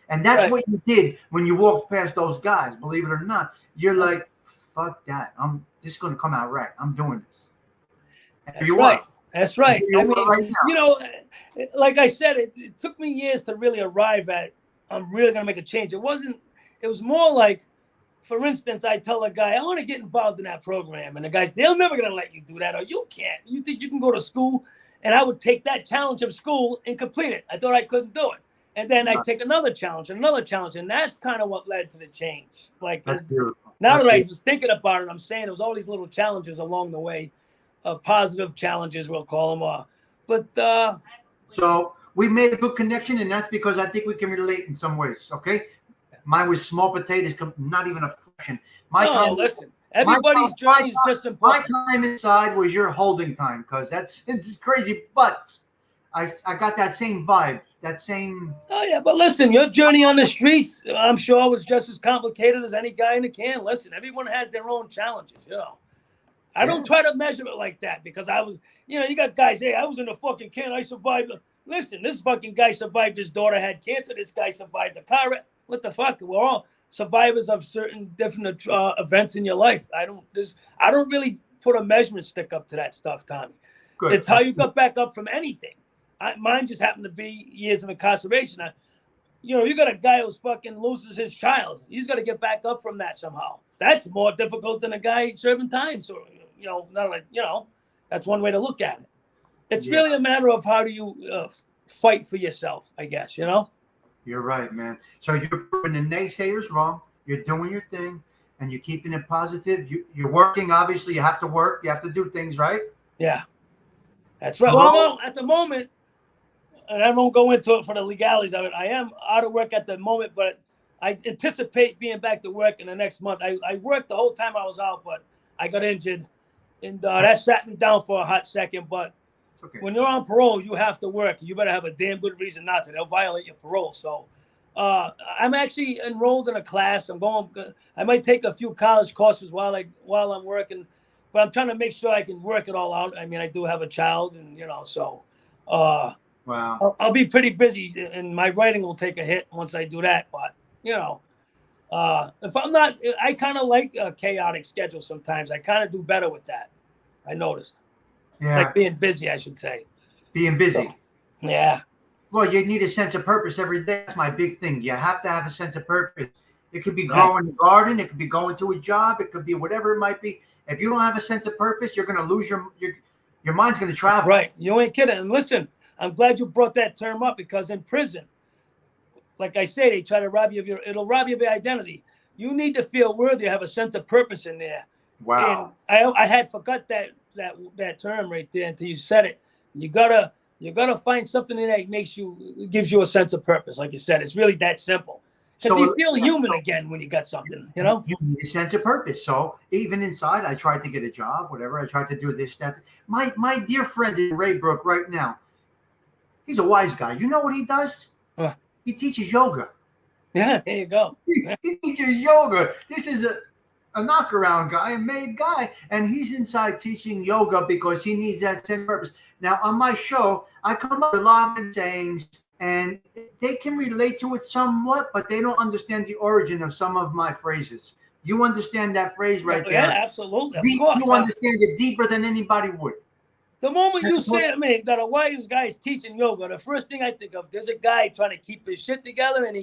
And that's what you did when you walked past those guys, believe it or not. You're like, fuck that. This is going to come out right. I'm doing this. And That's right. That's right. I mean, right you know, like I said, it took me years to really arrive at, I'm really going to make a change. It was more like, for instance, I tell a guy, I want to get involved in that program. And the guy's, they're never going to let you do that. Or you can't. You think you can go to school? And I would take that challenge of school and complete it. I thought I couldn't do it. And then I take another challenge. And that's kind of what led to the change. Like, that's beautiful. Now that I was thinking about it, I'm saying it was all these little challenges along the way, positive challenges, we'll call them. But so we made a good connection, and that's because I think we can relate in some ways. Okay, mine was small potatoes, not even a fraction. Listen, everybody's journey is just important. My time inside was your holding time, because it's crazy, but I got that same vibe, that same. Oh yeah, but listen, your journey on the streets, I'm sure, was just as complicated as any guy in the can. Listen, everyone has their own challenges, you know. I don't try to measure it like that, because I was, you know, you got guys, hey, I was in the fucking can, I survived. Listen, this fucking guy survived, his daughter had cancer, this guy survived the car wreck. What the fuck? We're all survivors of certain different events in your life. I don't really put a measurement stick up to that stuff, Tommy. Good. It's how you got back up from anything. Mine just happened to be years of incarceration. You know, you got a guy who's fucking loses his child. He's got to get back up from that somehow. That's more difficult than a guy serving time. So, you know, not like, you know, that's one way to look at it. It's really a matter of how do you fight for yourself, I guess, you know? You're right, man. So you're proving the naysayers wrong. You're doing your thing, and you're keeping it positive. You're working. Obviously, you have to work. You have to do things, right? Yeah, that's right. Well, at the moment, and I won't go into it for the legalities of it, I am out of work at the moment, but I anticipate being back to work in the next month. I worked the whole time I was out, but I got injured, and that sat me down for a hot second. But when you're on parole, you have to work. You better have a damn good reason not to. They'll violate your parole. So I'm actually enrolled in a class. I might take a few college courses while I'm working, but I'm trying to make sure I can work it all out. I mean, I do have a child, and you know, so wow, I'll be pretty busy, and my writing will take a hit once I do that. But you know, if I'm not, I kind of like a chaotic schedule sometimes. I kind of do better with that. I noticed. Yeah. Like being busy, I should say. Being busy. So, yeah. Well, you need a sense of purpose every day. That's my big thing. You have to have a sense of purpose. It could be growing a garden. It could be going to a job. It could be whatever it might be. If you don't have a sense of purpose, you're going to lose your mind's going to travel. Right. You ain't kidding. And listen, I'm glad you brought that term up, because in prison, like I say, they try to rob you of it'll rob you of your identity. You need to feel worthy, have a sense of purpose in there. Wow. And I had forgot that term right there until you said it. You gotta find something in that gives you a sense of purpose. Like you said, it's really that simple. Because you feel human again when you got something, you know? You need a sense of purpose. So even inside, I tried to get a job, whatever. I tried to do this, that. My dear friend in Raybrook right now, he's a wise guy. You know what he does? He teaches yoga. Yeah, there you go. He teaches yoga. This is a knockaround guy, a made guy, and he's inside teaching yoga because he needs that sense of purpose. Now, on my show, I come up with a lot of sayings, and they can relate to it somewhat, but they don't understand the origin of some of my phrases. You understand that phrase right there? Yeah, absolutely. Of course. You understand it deeper than anybody would. The moment you say to me that a wise guy is teaching yoga, the first thing I think of, there's a guy trying to keep his shit together, and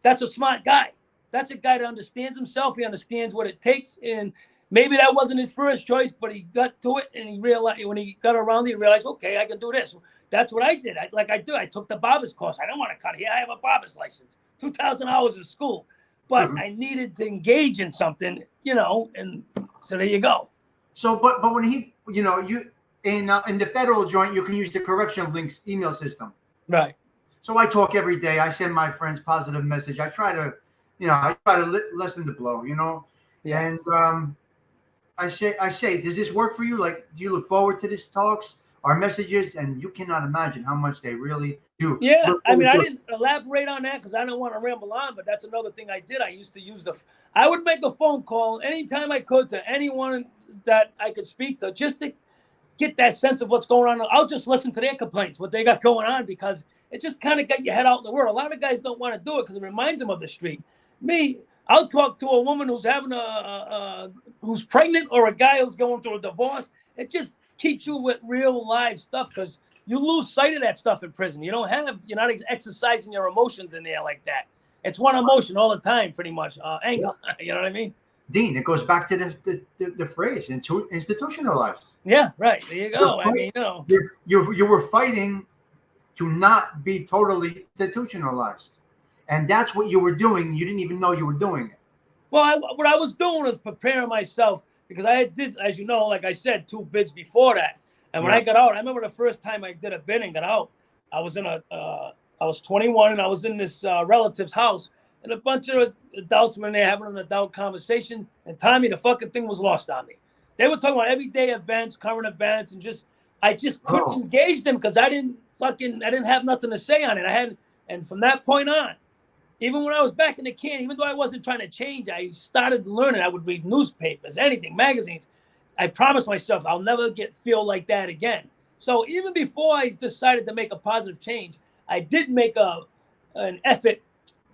that's a smart guy. That's a guy that understands himself. He understands what it takes, and maybe that wasn't his first choice, but he got to it, and he realized when he got around it, he realized, okay, I can do this. That's what I did. I took the barber's course. I don't want to cut hair. I have a barber's license, 2,000 hours in school, but I needed to engage in something, you know, and so there you go. So, but when he, you know, you in the federal joint, you can use the correctional links email system. Right. So I talk every day. I send my friends positive message. I try to lessen the blow, you know. Yeah. And I say, does this work for you? Like, do you look forward to these talks, our messages? And you cannot imagine how much they really do. Yeah, I mean, I didn't elaborate on that because I don't want to ramble on, but that's another thing I did. I used to use I would make a phone call anytime I could to anyone that I could speak to, just to get that sense of what's going on. I'll just listen to their complaints, what they got going on, because it just kind of got your head out in the world. A lot of guys don't want to do it because it reminds them of the street. Me, I'll talk to a woman who's having who's pregnant, or a guy who's going through a divorce. It just keeps you with real live stuff, because you lose sight of that stuff in prison. You're not exercising your emotions in there like that. It's one emotion all the time, pretty much. Anger. Yeah. You know what I mean? Dean, it goes back to the phrase institutionalized. Yeah, right. There you go. I mean, you were fighting to not be totally institutionalized, and that's what you were doing. You didn't even know you were doing it. Well, what I was doing was preparing myself, because I did, as you know, like I said, 2 bids before that. And when I got out, I remember the first time I did a bid and got out, I was I was 21, and I was in this relative's house, and a bunch of adults were in there having an adult conversation, and Tommy, the fucking thing was lost on me. They were talking about everyday events, current events, and I just couldn't engage them, because I didn't have nothing to say on it. And from that point on, even when I was back in the can, even though I wasn't trying to change, I started learning. I would read newspapers, anything, magazines. I promised myself I'll never feel like that again. So even before I decided to make a positive change, I did make an effort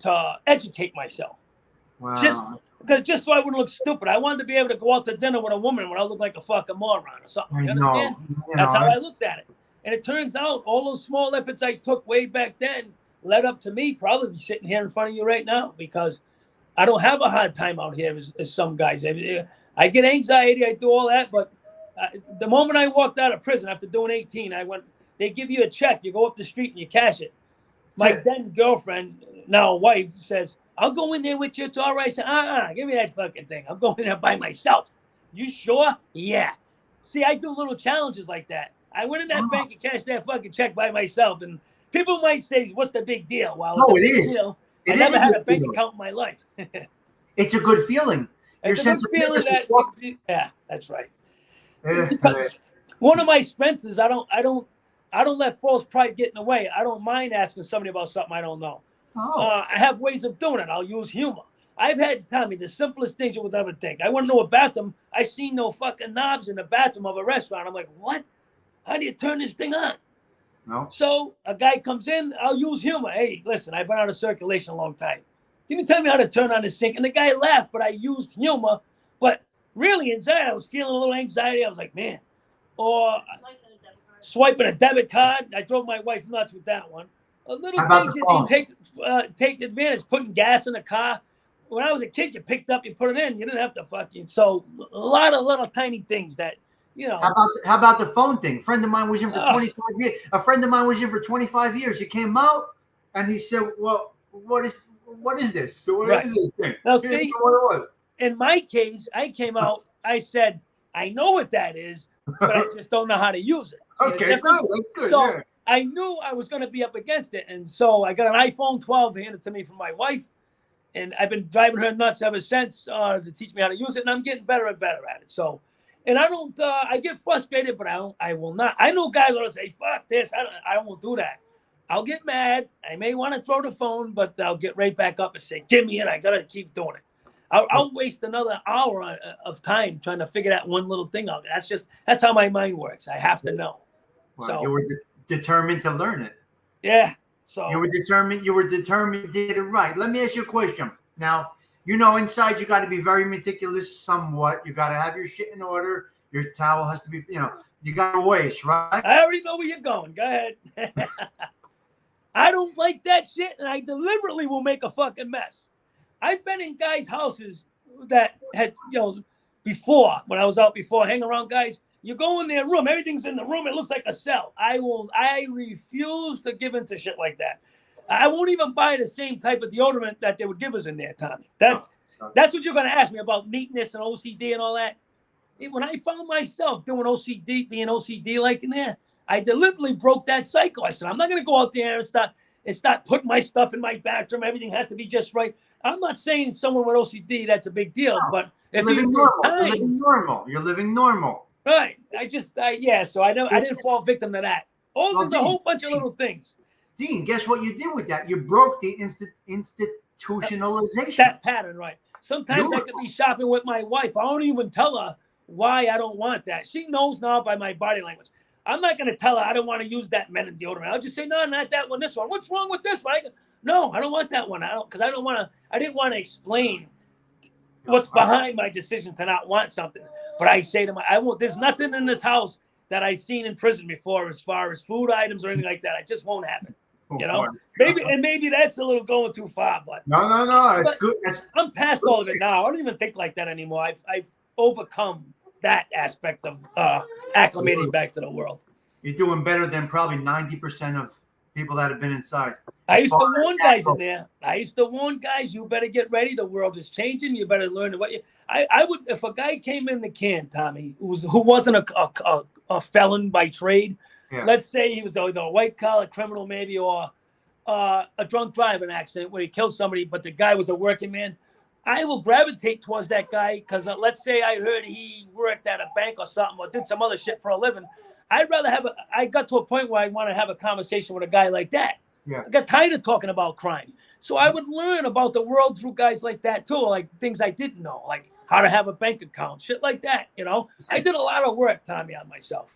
to educate myself. Wow. Just so I wouldn't look stupid. I wanted to be able to go out to dinner with a woman when I look like a fucking moron or something. You understand? That's how I looked at it. And it turns out all those small efforts I took way back then led up to me probably sitting here in front of you right now, because I don't have a hard time out here as some guys. I get anxiety, I do all that, but the moment I walked out of prison after doing 18, they give you a check, you go up the street and you cash it. My then girlfriend, now wife, says, I'll go in there with you, it's all right. I said, give me that fucking thing. I'm going in there by myself. You sure? Yeah. See, I do little challenges like that. I went in that bank and cashed that fucking check by myself, and people might say, what's the big deal? Well, it's a big deal. I never had a bank account in my life. It's a good feeling. It's a good feeling yeah, that's right. Because one of my strengths is I don't let false pride get in the way. I don't mind asking somebody about something I don't know. I have ways of doing it. I'll use humor. I've had, Tommy, the simplest things you would ever think. I went into a bathroom. I seen no fucking knobs in the bathroom of a restaurant. I'm like, what? How do you turn this thing on? No. So a guy comes in, I'll use humor. Hey, listen, I've been out of circulation a long time. Can you tell me how to turn on the sink? And the guy laughed, but I used humor. But really inside, I was feeling a little anxiety. I was like, man. Or swiping a debit card. I drove my wife nuts with that one. A little things you take advantage, putting gas in the car. When I was a kid, you picked up, you put it in. You didn't have to fucking. So a lot of little tiny things that, you know. How about the phone thing? A friend of mine was in for 25 years. A friend of mine was in for 25 years. He came out and he said, well, what is this? So what is this thing? Now, see, what it was. In my case, I came out, I said, I know what that is, but I just don't know how to use it. See okay, good. That's good. So yeah. I knew I was going to be up against it. And so I got an iPhone 12 handed to me from my wife. And I've been driving her nuts ever since to teach me how to use it. And I'm getting better and better at it. So, and I don't, I get frustrated, but I will not. I know guys will say, fuck this. I won't do that. I'll get mad. I may want to throw the phone, but I'll get right back up and say, give me it. I got to keep doing it. I'll waste another hour of time trying to figure that one little thing out. That's how my mind works. I have to know. Well, so you were determined to learn it. Yeah. So you were determined to get it right. Let me ask you a question. Now, you know, inside you got to be very meticulous somewhat. You got to have your shit in order. Your towel has to be, you got to waste, right? I already know where you're going. Go ahead. I don't like that shit, and I deliberately will make a fucking mess. I've been in guys' houses that had, before, when I was out before, hang around guys, you go in their room, everything's in the room, it looks like a cell. I refuse to give into shit like that. I won't even buy the same type of deodorant that they would give us in there, Tommy. That's what you're going to ask me about neatness and OCD and all that. When I found myself being OCD like in there, I deliberately broke that cycle. I said, I'm not going to go out there and start putting my stuff in my bathroom. Everything has to be just right. I'm not saying someone with OCD, that's a big deal, but if you're living normal. Right. So I didn't fall victim to that. There's a whole bunch of little things. Dean, guess what you did with that? You broke the institutionalization. That pattern, right. Sometimes I could be shopping with my wife. I don't even tell her why I don't want that. She knows now by my body language. I'm not going to tell her I don't want to use that men and deodorant. I'll just say, no, not that one, this one. What's wrong with this one? No, I don't want that one. Because I didn't want to explain what's behind my decision to not want something. But I say to there's nothing in this house that I've seen in prison before as far as food items or anything like that. I just won't have it. Maybe that's a little going too far, but no, it's good. I'm past all of it now. I don't even think like that anymore. I've overcome that aspect of acclimating back to the world. You're doing better than probably 90% of people that have been inside. I used to warn guys in there. You better get ready. The world is changing. You better learn what you. I would, if a guy came in the can, Tommy, who wasn't a felon by trade. Yeah. Let's say he was either a white collar criminal, maybe, or a drunk driving accident where he killed somebody, but the guy was a working man. I will gravitate towards that guy because let's say I heard he worked at a bank or something or did some other shit for a living. I'd rather I got to a point where I want to have a conversation with a guy like that. Yeah. I got tired of talking about crime. So I would learn about the world through guys like that too, like things I didn't know, like how to have a bank account, shit like that, I did a lot of work, Tommy, on myself,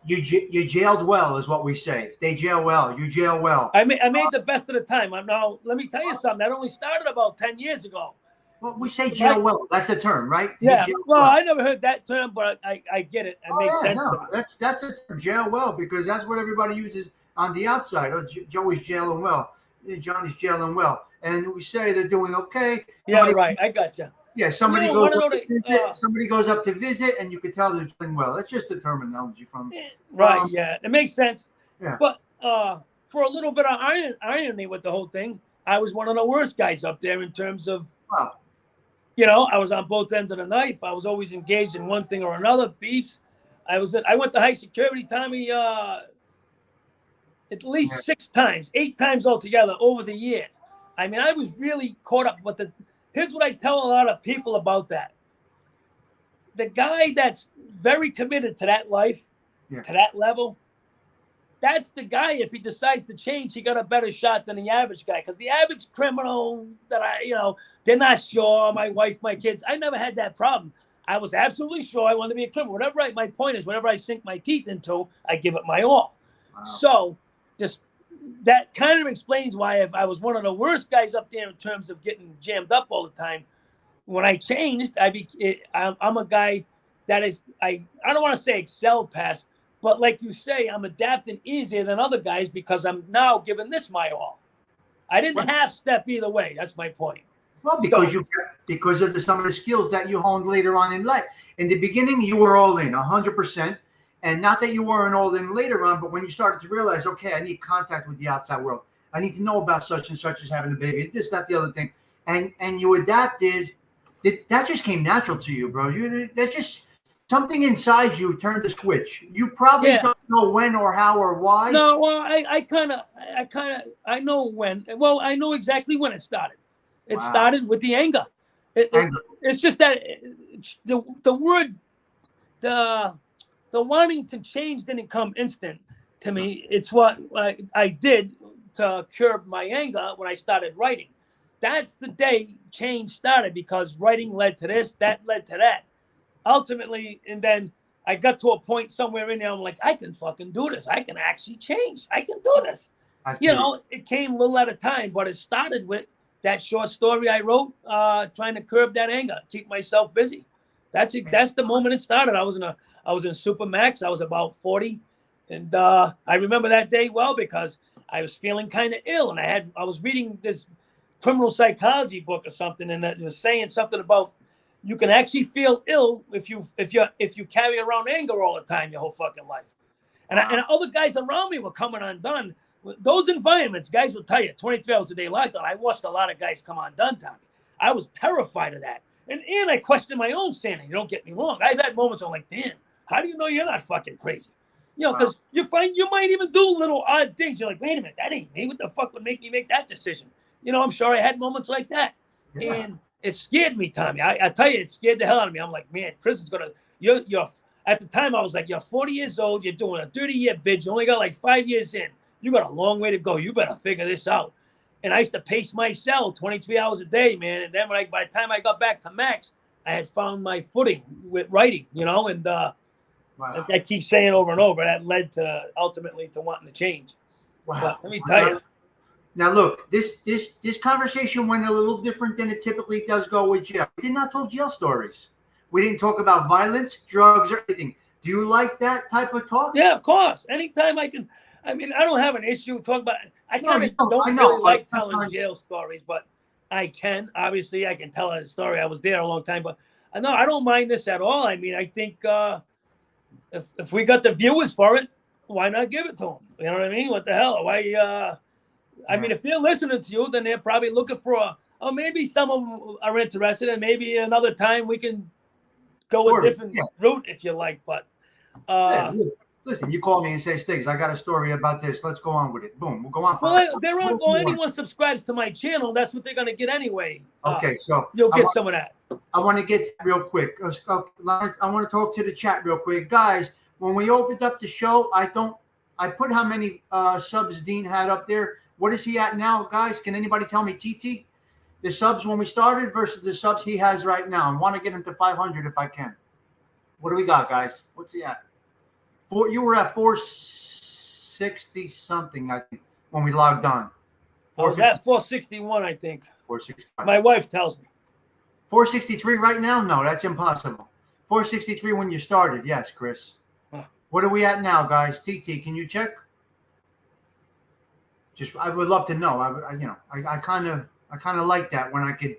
You jailed well is what we say. They jail well. You jail well. I made the best of the time. Let me tell you something. That only started about 10 years ago. Well, we say jail well. That's a term, right? Yeah. Well, I never heard that term, but I get it. It makes sense. No, that's a term, jail well, because that's what everybody uses on the outside. Oh, Joey's jailing well. Johnny's jailing well. And we say they're doing okay. Yeah, right. I got you. Yeah, somebody goes up to visit, and you can tell they're doing well. That's just a terminology from. Right. Yeah, it makes sense. Yeah. But for a little bit of irony with the whole thing, I was one of the worst guys up there in terms of. Wow. I was on both ends of the knife. I was always engaged in one thing or another, beefs. I went to high security, Tommy, at least 6 times, 8 times altogether over the years. I mean, I was really caught up with here's what I tell a lot of people about that. The guy that's very committed to that life, to that level, that's the guy, if he decides to change, he got a better shot than the average guy. Because the average criminal that they're not sure, my wife, my kids, I never had that problem. I was absolutely sure I wanted to be a criminal. My point is, whatever I sink my teeth into, I give it my all. Wow. So just that kind of explains why if I was one of the worst guys up there in terms of getting jammed up all the time, when I changed, I'm a guy that is, I don't want to say excel past, but like you say, I'm adapting easier than other guys because I'm now giving this my all. I didn't half step either way. That's my point. Well, because of some of the skills that you honed later on in life. In the beginning, you were all in, 100%. And not that you weren't all in later on, but when you started to realize, okay, I need contact with the outside world. I need to know about such and such as having a baby, this, that, the other thing. And you adapted. That just came natural to you, bro. That just something inside you turned the switch. You probably don't know when or how or why. No, well, I know when. Well, I know exactly when it started. It started with the anger. It's just that the word, the wanting to change didn't come instant to me. It's what I did to curb my anger when I started writing. That's the day change started because writing led to this, that led to that. Ultimately, and then I got to a point somewhere in there, I'm like, I can fucking do this. I can actually change. I can do this. It came a little at a time, but it started with that short story I wrote, trying to curb that anger, keep myself busy. That's it. That's the moment it started. I was in Supermax. I was about 40, and I remember that day well because I was feeling kind of ill, and I was reading this criminal psychology book or something, and it was saying something about you can actually feel ill if you carry around anger all the time your whole fucking life. And other guys around me were coming undone. Those environments, guys will tell you, 23 hours a day lockdown. I watched a lot of guys come undone, Tommy. I was terrified of that. And I questioned my own sanity. Don't get me wrong. I've had moments where I'm like, damn, how do you know you're not fucking crazy? Because you might even do little odd things. You're like, wait a minute, that ain't me. What the fuck would make me make that decision? I'm sure I had moments like that. Yeah. And it scared me, Tommy. I tell you, it scared the hell out of me. I'm like, man, prison's you're at the time I was like, you're 40 years old. You're doing a 30-year bid. You only got like 5 years in. You got a long way to go. You better figure this out. And I used to pace my cell 23 hours a day, man. And then by the time I got back to Max, I had found my footing with writing, and Wow. I keep saying over and over, that led to ultimately to wanting to change. Wow. But let me tell you. Now look, this conversation went a little different than it typically does go with jail. We did not tell jail stories. We didn't talk about violence, drugs, or anything. Do you like that type of talk? Yeah, of course. Anytime I can. I mean, I don't have an issue talking about. I No, kind you of don't. don't I know, really but like telling sometimes- jail stories, but I can. Obviously, I can tell a story. I was there a long time, but no, I don't mind this at all. I mean, I think if we got the viewers for it, why not give it to them? You know what I mean? What the hell? Why? I mean, if they're listening to you, then they're probably looking for maybe some of them are interested, and maybe another time we can go a different route if you like. But listen, you call me and say, Stiggs, I got a story about this. Let's go on with it. Boom, we'll go on. Well, they're on. Well, anyone subscribes to my channel, that's what they're going to get anyway. Okay, so you'll get some of that. I want to get real quick. I want to talk to the chat real quick, guys. When we opened up the show, I put how many subs Dean had up there. What is he at now, guys? Can anybody tell me, TT? The subs when we started versus the subs he has right now. I want to get him to 500 if I can. What do we got, guys? What's he at? You were at 460 something, I think, when we logged on. I was at 461, I think. 465. My wife tells me. 463 right now? No, that's impossible. 463 when you started. Yes, Chris. Huh. What are we at now, guys? TT, can you check? I would love to know. I kind of like that when I could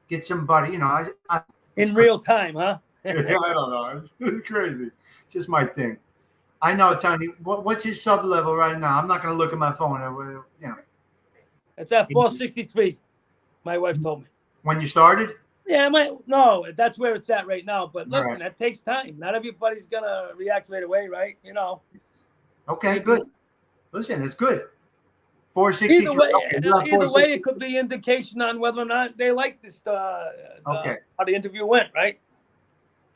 get somebody. In real time, huh? I don't know. It's crazy. Just my thing. I know, Tony. What's his sub level right now? I'm not going to look at my phone. It's at 463. My wife told me. When you started? Yeah, no, that's where it's at right now. But listen, that takes time. Not everybody's gonna react right away, right? Okay, good. Listen, it's good. 463. Either way, it could be indication on whether or not they like this. How the interview went, right?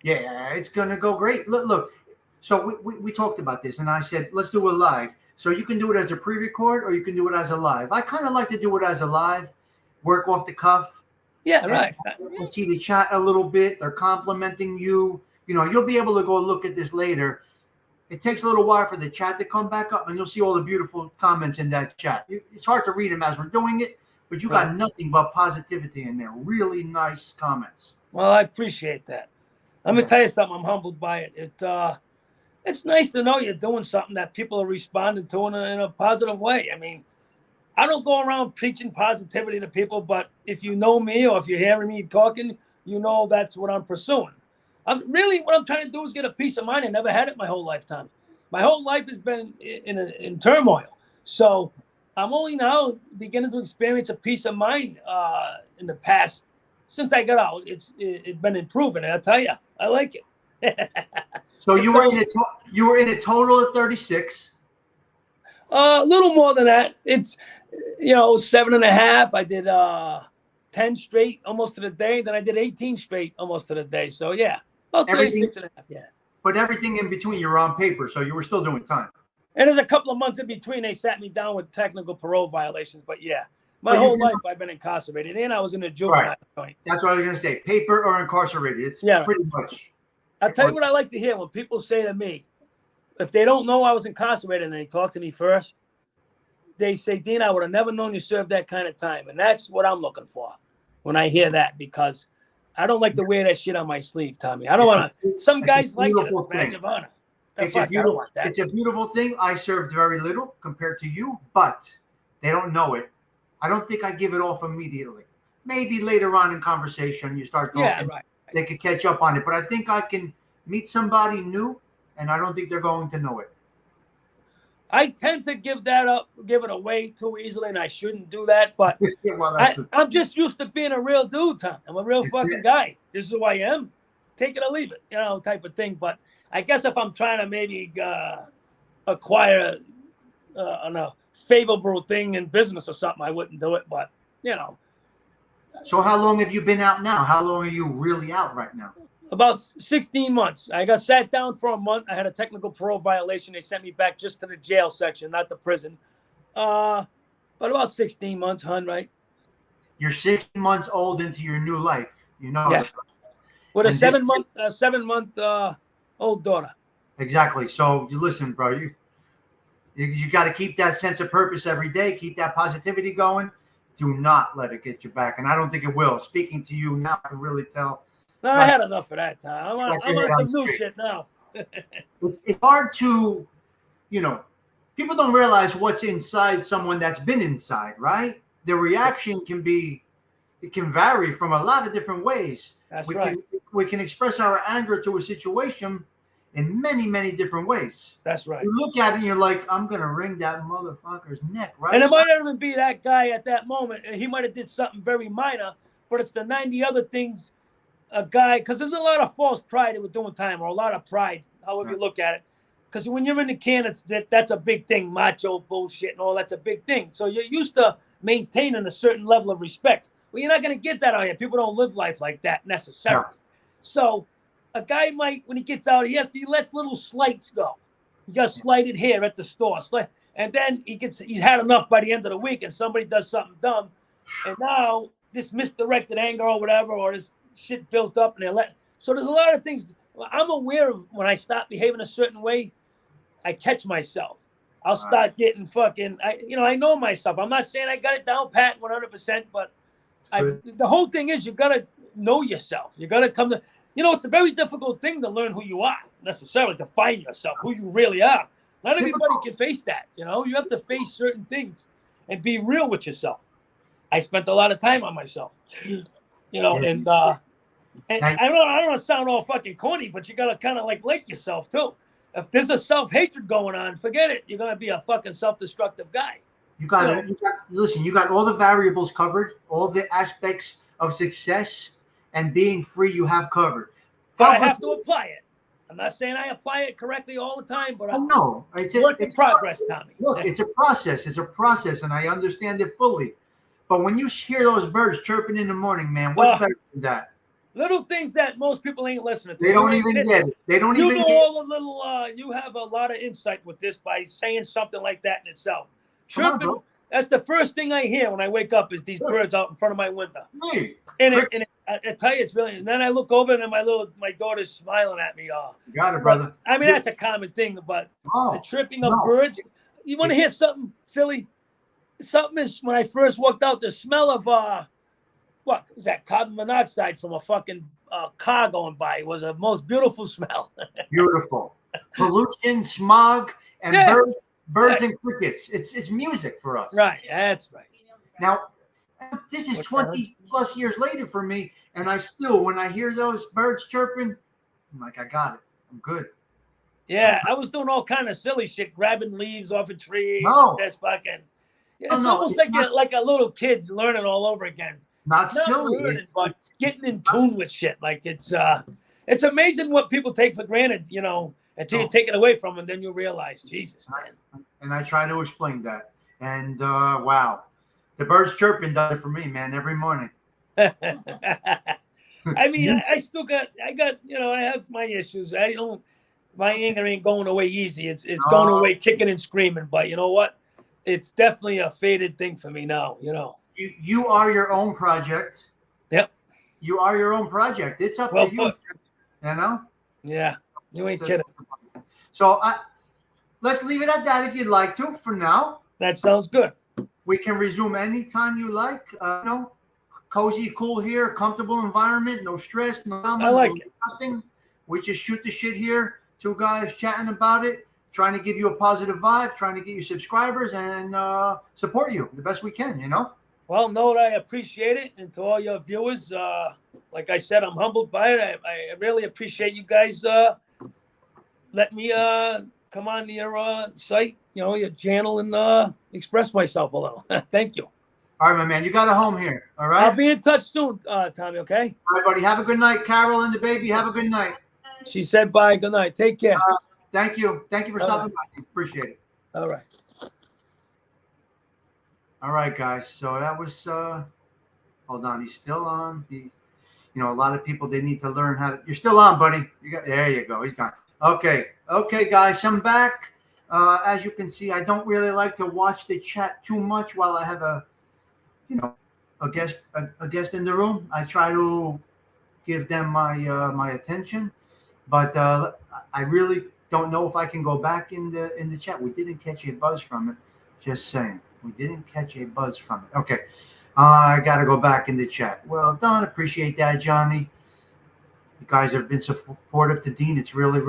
Yeah, it's gonna go great. Look. So we talked about this, and I said let's do it live. So you can do it as a pre-record, or you can do it as a live. I kind of like to do it as a live, work off the cuff. Yeah, right. See the chat a little bit. They're complimenting you. You'll be able to go look at this later. It takes a little while for the chat to come back up, and you'll see all the beautiful comments in that chat. It's hard to read them as we're doing it, but you got nothing but positivity in there. Really nice comments. Well, I appreciate that. Let me tell you something. I'm humbled by it. It's nice to know you're doing something that people are responding to in a positive way. I mean, I don't go around preaching positivity to people, but if you know me or if you're hearing me talking, that's what I'm pursuing. What I'm trying to do is get a peace of mind. I never had it my whole lifetime. My whole life has been in turmoil. So I'm only now beginning to experience a peace of mind in the past. Since I got out, it's been improving. And I'll tell you, I like it. So you were in a total of 36. A little more than that. It's 7.5. I did 10 straight almost to the day. Then I did 18 straight almost to the day. So yeah, about 36.5. Yeah. But everything in between, you were on paper, so you were still doing time. And there's a couple of months in between. They sat me down with technical parole violations. But yeah, my whole life I've been incarcerated, and I was in a juvenile joint. That's what I was going to say. Paper or incarcerated. It's pretty much. I'll tell you what I like to hear when people say to me, if they don't know I was incarcerated and they talk to me first, they say, Dean, I would have never known you served that kind of time. And that's what I'm looking for when I hear that, because I don't like to wear that shit on my sleeve, Tommy. I don't want to. Some guys like it as a badge of honor. It's a beautiful thing. I served very little compared to you, but they don't know it. I don't think I give it off immediately. Maybe later on in conversation, you start talking. Yeah, right. They could catch up on it. But I think I can meet somebody new, and I don't think they're going to know it. I tend to give it away too easily, and I shouldn't do that. But I'm just used to being a real dude, Tom. I'm a real fucking guy. This is who I am. Take it or leave it, type of thing. But I guess if I'm trying to maybe acquire a favorable thing in business or something, I wouldn't do it. But, So how long have you been out now? How long are you really out right now? About 16 months. I got sat down for a month. I had a technical parole violation. They sent me back just to the jail section, not the prison. But about 16 months, right? You're 16 months old into your new life. Yeah. With a And this, 7 month old daughter. exactly. So you listen, bro. You got to keep that sense of purpose every day. Keep that positivity going. Do not let it get you back, and I don't think it will. Speaking to you now, I can really tell. No, I Like, had enough of that time. got I'm your head on on some new straight. shit now. It's hard to, you know, people don't realize what's inside someone that's been inside, right? The reaction it can vary from a lot of different ways. That's we right. we can express our anger to a situation in many, many different ways. That's right. You look at it and you're like, I'm gonna wring that motherfucker's neck, right? And it might not even be that guy at that moment. He might have did something very minor, but it's the 90 other things a guy, because there's a lot of false pride with doing time, or a lot of pride, however you look at it. Because when you're in the can, that's a big thing. Macho bullshit and all that's a big thing. So you're used to maintaining a certain level of respect. Well, you're not going to get that out here. People don't live life like that necessarily. No. So a guy might, when he gets out, he lets little slights go. He got slighted here at the store. And then he's had enough by the end of the week, and somebody does something dumb. And now this misdirected anger or whatever, or this shit built up, and so there's a lot of things I'm aware of. When I stop behaving a certain way, I catch myself. I'll start getting fucking, I know myself. I'm not saying I got it down pat 100%, but the whole thing is you got to know yourself. You got to come to, it's a very difficult thing to learn who you are, necessarily to find yourself, who you really are. Not everybody can face that. You have to face certain things and be real with yourself. I spent a lot of time on myself, and I don't want to sound all fucking corny, but you got to kind of like yourself too. If there's a self-hatred going on, forget it. You're going to be a fucking self-destructive guy. Listen, you got all the variables covered, all the aspects of success and being free you have covered. But I have to apply it. I'm not saying I apply it correctly all the time, but no, it's work in progress, Tommy. Look, it's a process. It's a process, and I understand it fully. But when you hear those birds chirping in the morning, man, what's better than that? Little things that most people ain't listening to. They don't even get it. They don't even get it. All the little, you have a lot of insight with this by saying something like that in itself. Chirping, that's the first thing I hear when I wake up is these birds out in front of my window. I tell you, it's really, and then I look over and my daughter's smiling at me. You got it, brother. I mean, that's a common thing, but the chirping of birds, you want to hear something silly? Something is, when I first walked out, the smell of, what is that, carbon monoxide from a fucking car going by. It was the most beautiful smell. Beautiful. Pollution, smog, and birds and crickets. It's music for us. Right, that's right. Now, this is 20 plus years later for me, and I still, when I hear those birds chirping, I'm like, I got it. I'm good. Yeah, I was doing all kind of silly shit, grabbing leaves off a tree. No. That's fucking. It's almost like a little kid learning all over again. Not silly, learning, but getting in tune with shit. Like it's amazing what people take for granted, until you take it away from them, then you realize, Jesus, man. And I try to explain that. And wow, the birds chirping does it for me, man, every morning. I mean, I have my issues. My anger ain't going away easy. It's going away kicking and screaming. But you know what? It's definitely a faded thing for me now. You are your own project. Yep. You are your own project. It's up to you. Yeah. You ain't kidding. So let's leave it at that if you'd like to for now. That sounds good. We can resume anytime you like. Cozy, cool here, comfortable environment, no stress, no drama, I like it. Nothing. We just shoot the shit here. Two guys chatting about it, trying to give you a positive vibe, trying to get you subscribers and support you the best we can, Well, no, I appreciate it. And to all your viewers, like I said, I'm humbled by it. I really appreciate you guys letting me come on to your site, your channel, and express myself a little. Thank you. All right, my man. You got a home here. All right. I'll be in touch soon, Tommy. Okay. All right, buddy. Have a good night, Carol and the baby. Have a good night. She said bye. Good night. Take care. Thank you. Thank you for stopping by. Appreciate it. All right. All right, guys. So that was. Hold on. He's still on. A lot of people, they need to learn how to. You're still on, buddy. There you go. He's gone. Okay, guys. I'm back. As you can see, I don't really like to watch the chat too much while I have a guest in the room. I try to give them my attention. But I really don't know if I can go back in the chat. We didn't catch a buzz from it. Just saying, we didn't catch a buzz from it. Okay, I got to go back in the chat. Well done, appreciate that, Johnny. You guys have been supportive to Dean. It's really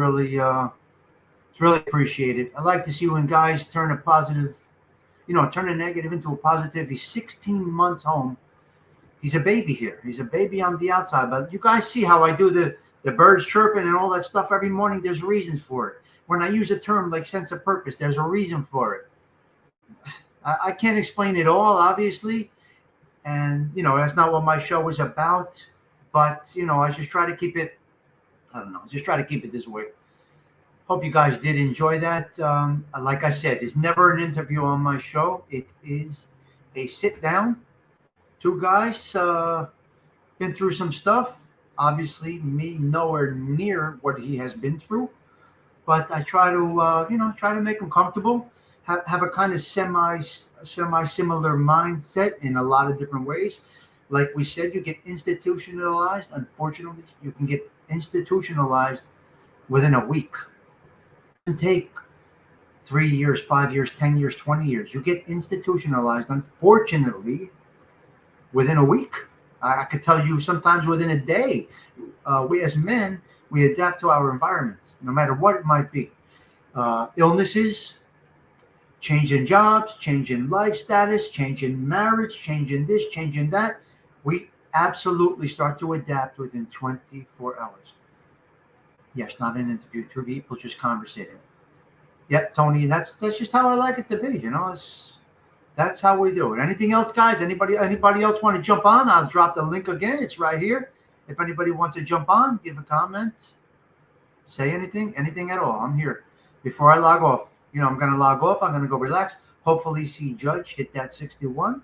appreciated. I like to see when guys turn a positive, turn a negative into a positive. He's 16 months home. He's a baby here. He's a baby on the outside. But you guys see how I do the birds chirping and all that stuff every morning. There's reasons for it. When I use a term like sense of purpose, there's a reason for it. I can't explain it all, obviously. And, that's not what my show is about. But, I just try to keep it, I don't know, just try to keep it this way. Hope you guys did enjoy that. Like I said, it's never an interview on my show. It is a sit down. Two guys been through some stuff. Obviously, me nowhere near what he has been through, but I try to try to make him comfortable. Have a kind of semi similar mindset in a lot of different ways. Like we said, you get institutionalized. Unfortunately, you can get institutionalized within a week. It doesn't take 3 years, 5 years, 10 years, 20 years. You get institutionalized, unfortunately, within a week. I could tell you sometimes within a day. We as men, we adapt to our environment, no matter what it might be. Illnesses, change in jobs, change in life status, change in marriage, change in this, change in that. We absolutely start to adapt within 24 hours. Yes, not an interview, two people just conversating. Yep, Tony, that's just how I like it to be. That's how we do it. Anything else, guys? Anybody else want to jump on? I'll drop the link again. It's right here. If anybody wants to jump on, give a comment, say anything at all. I'm here. Before I log off, I'm going to log off. I'm going to go relax. Hopefully see Judge hit that 61.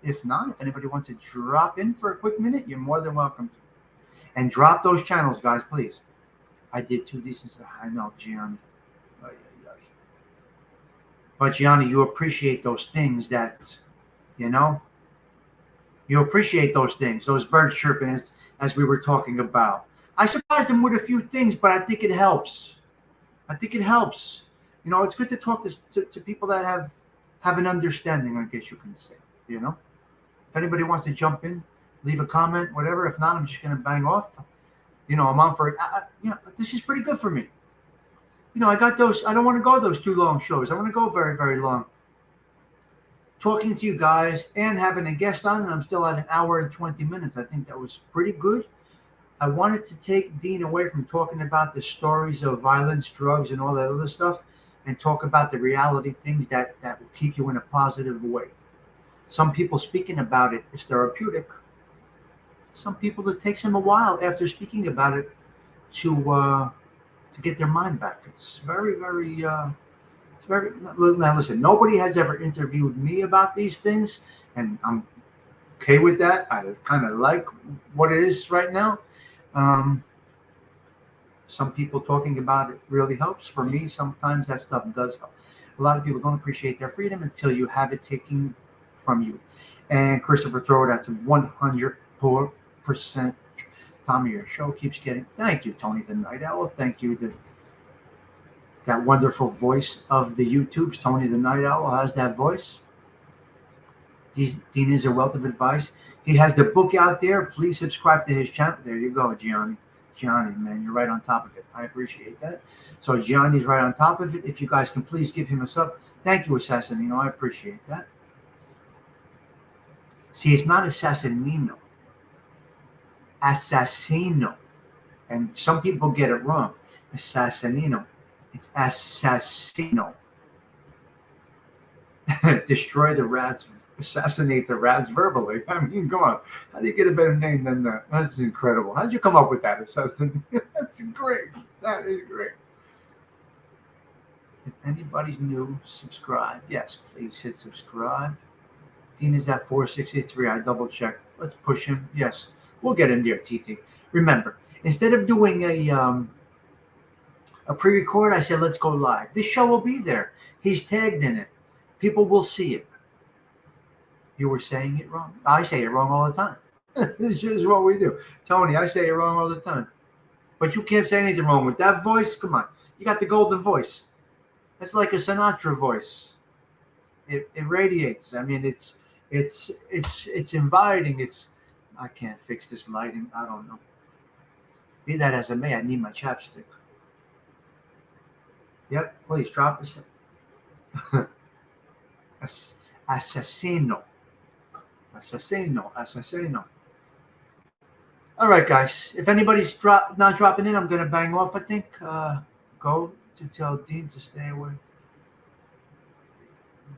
If not, if anybody wants to drop in for a quick minute, you're more than welcome to. And drop those channels, guys, please. I did 2 decent. I know, Gianni. But Gianni, you appreciate those things that, you appreciate those things, those birds chirping as we were talking about. I surprised him with a few things, but I think it helps. It's good to talk to people that have an understanding, I guess you can say, If anybody wants to jump in, leave a comment, whatever. If not, I'm just going to bang off. I'm on for it. This is pretty good for me. I got those. I don't want to go those 2 long shows. I want to go very, very long. Talking to you guys and having a guest on, and I'm still at 1 hour and 20 minutes. I think that was pretty good. I wanted to take Dean away from talking about the stories of violence, drugs, and all that other stuff, and talk about the reality things that will keep you in a positive way. Some people speaking about it is therapeutic. Some people, it takes them a while after speaking about it to get their mind back. It's very, very, now listen, nobody has ever interviewed me about these things, and I'm okay with that. I kind of like what it is right now. Some people talking about it really helps. For me, sometimes that stuff does help. A lot of people don't appreciate their freedom until you have it taken from you. And Christopher Throw, that's 100%. Tommy, your show keeps getting. Thank you, Tony the Night Owl. Thank you. That wonderful voice of the YouTubes. Tony the Night Owl has that voice. Dean is a wealth of advice. He has the book out there. Please subscribe to his channel. There you go, Gianni. Gianni, man, you're right on top of it. I appreciate that. So Gianni's right on top of it. If you guys can please give him a sub. Thank you, Assassinino. I appreciate that. See, it's not Assassinino. Assassino. And some people get it wrong. Assassinino. It's Assassino. Destroy the rats, assassinate the rats verbally. I mean, come on. How do you get a better name than that? That's incredible. How did you come up with that, Assassin? That's great. That is great. If anybody's new, subscribe. Yes, please hit subscribe. Dean is at 4683. I double checked. Let's push him. Yes, we'll get him there, TT. Remember, instead of doing a pre-record, I said, let's go live. This show will be there. He's tagged in it. People will see it. You were saying it wrong. I say it wrong all the time. This is what we do. Tony, I say it wrong all the time. But you can't say anything wrong with that voice. Come on. You got the golden voice. It's like a Sinatra voice. It radiates. I mean, it's inviting. I can't fix this lighting. I don't know. Be that as it may, I need my chapstick. Yep, please drop us. Assassino. Assassino. All right, guys. If anybody's not dropping in, I'm going to bang off, I think. Go to tell Dean to stay away.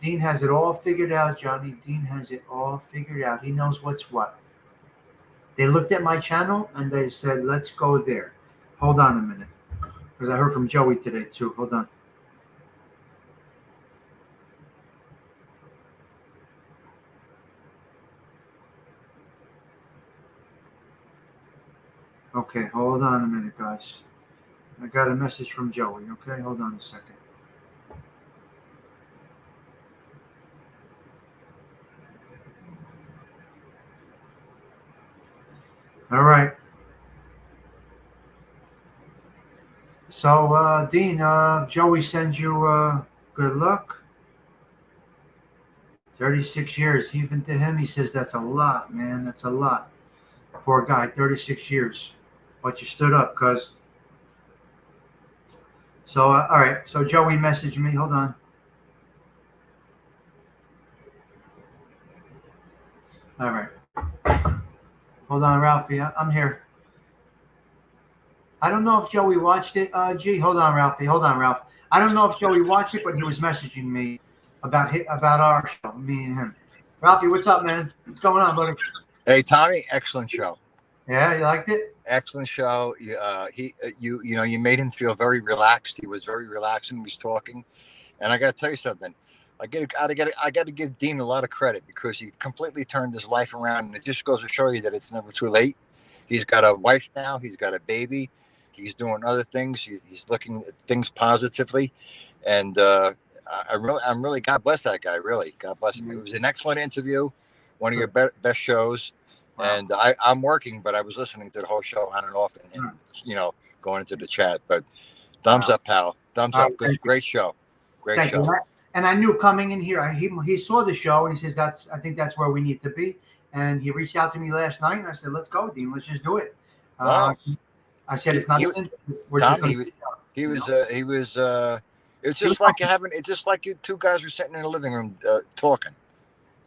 Dean has it all figured out, Johnny. Dean has it all figured out. He knows what's what. They looked at my channel and they said, let's go there. Hold on a minute. Because I heard from Joey today, too. Hold on. Okay, hold on a minute, guys. I got a message from Joey. Okay, hold on a second. All right. So, Dean, Joey sends you good luck. 36 years. Even to him, he says that's a lot, man. That's a lot. Poor guy, 36 years. But you stood up, cuz. So, all right. So, Joey messaged me. Hold on. All right. Hold on, Ralphie. I'm here. I don't know if Joey watched it. Hold on, Ralphie. Hold on, Ralph. I don't know if Joey watched it, but he was messaging me about our show, me and him. Ralphie, what's up, man? What's going on, buddy? Hey, Tommy, excellent show. Yeah, you liked it? Excellent show. You made him feel very relaxed. He was very relaxed when he was talking. And I got to tell you something. I got to give Dean a lot of credit because he completely turned his life around, and it just goes to show you that it's never too late. He's got a wife now. He's got a baby. He's doing other things. He's looking at things positively, and I'm really God bless that guy. Really, God bless him. It was an excellent interview, one of your best shows. Wow. And I'm working, but I was listening to the whole show on and off, and going into the chat. But thumbs up, pal. Thumbs up. Good, great show. Great show. And I knew coming in here, he saw the show and he says I think that's where we need to be. And he reached out to me last night, and I said, "Let's go, Dean. Let's just do it." Wow. I said, "It's not." He was. It's just like having. It's just like you two guys were sitting in the living room talking.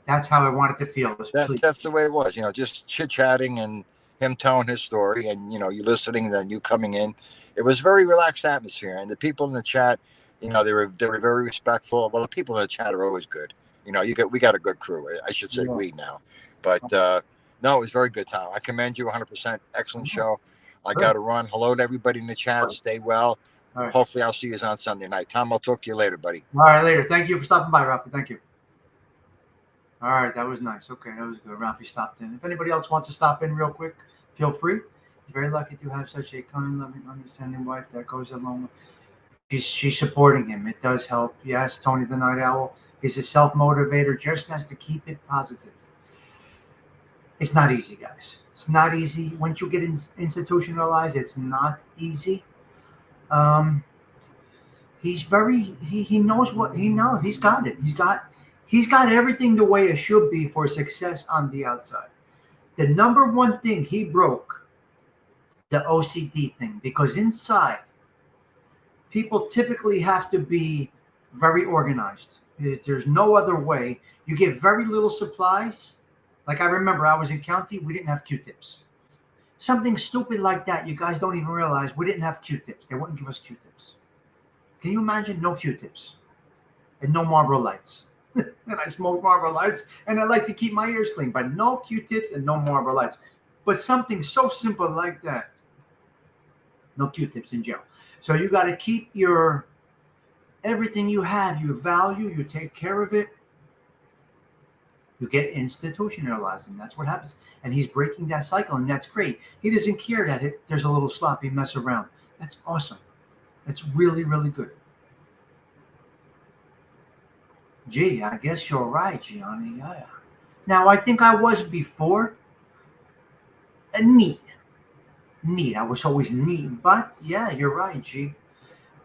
That's how I wanted to feel. That's the way it was. just chit chatting and him telling his story, and you listening, and then you coming in. It was a very relaxed atmosphere, and the people in the chat, they were very respectful. Well, the people in the chat are always good. We got a good crew. I should say we now, but no, it was very good, Tom. I commend you 100%. Excellent show. I got to run. Hello to everybody in the chat. Stay well. Right. Hopefully, I'll see you on Sunday night. Tom, I'll talk to you later, buddy. All right, later. Thank you for stopping by, Ralphie. Thank you. All right, that was nice. Okay, that was good. Ralphie stopped in. If anybody else wants to stop in real quick, feel free. He's very lucky to have such a kind, loving, understanding wife that goes along with. She's supporting him. It does help. Yes, Tony the Night Owl is a self-motivator, just has to keep it positive. It's not easy, guys. It's not easy. Once you get institutionalized, it's not easy. He's very, he knows what he knows. He's got it. He's got everything the way it should be for success on the outside. The number one thing he broke, the OCD thing, because inside, people typically have to be very organized. There's no other way. You get very little supplies. Like I remember I was in county, we didn't have Q-tips. Something stupid like that, you guys don't even realize we didn't have Q-tips. They wouldn't give us Q-tips. Can you imagine? No Q-tips and no Marlboro Lights. And I smoke Marlboro Lights and I like to keep my ears clean, but no Q-tips and no Marlboro Lights. But something so simple like that, no Q-tips in jail. So you got to keep everything you have, you value, you take care of it. You get institutionalized, and that's what happens. And he's breaking that cycle, and that's great. He doesn't care that there's a little sloppy mess around. That's awesome. That's really, really good. Gee, I guess you're right, Gianni. Yeah. Now, I think I was before, neat. Neat. I was always neat. But yeah, you're right, G.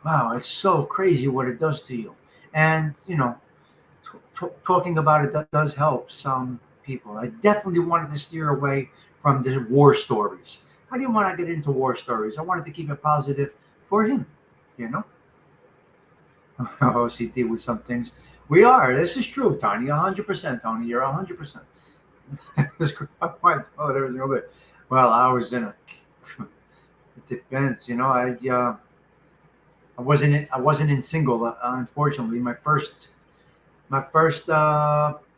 Wow, it's so crazy what it does to you. And, talking about it does help some people. I definitely wanted to steer away from the war stories. I didn't want to get into war stories. I wanted to keep it positive for him, you know? OCD with some things. We are. This is true, Tony. 100%, Tony. You're 100%. Oh, there was no bit. Well, I was in a. It depends, I wasn't in single. Unfortunately, my first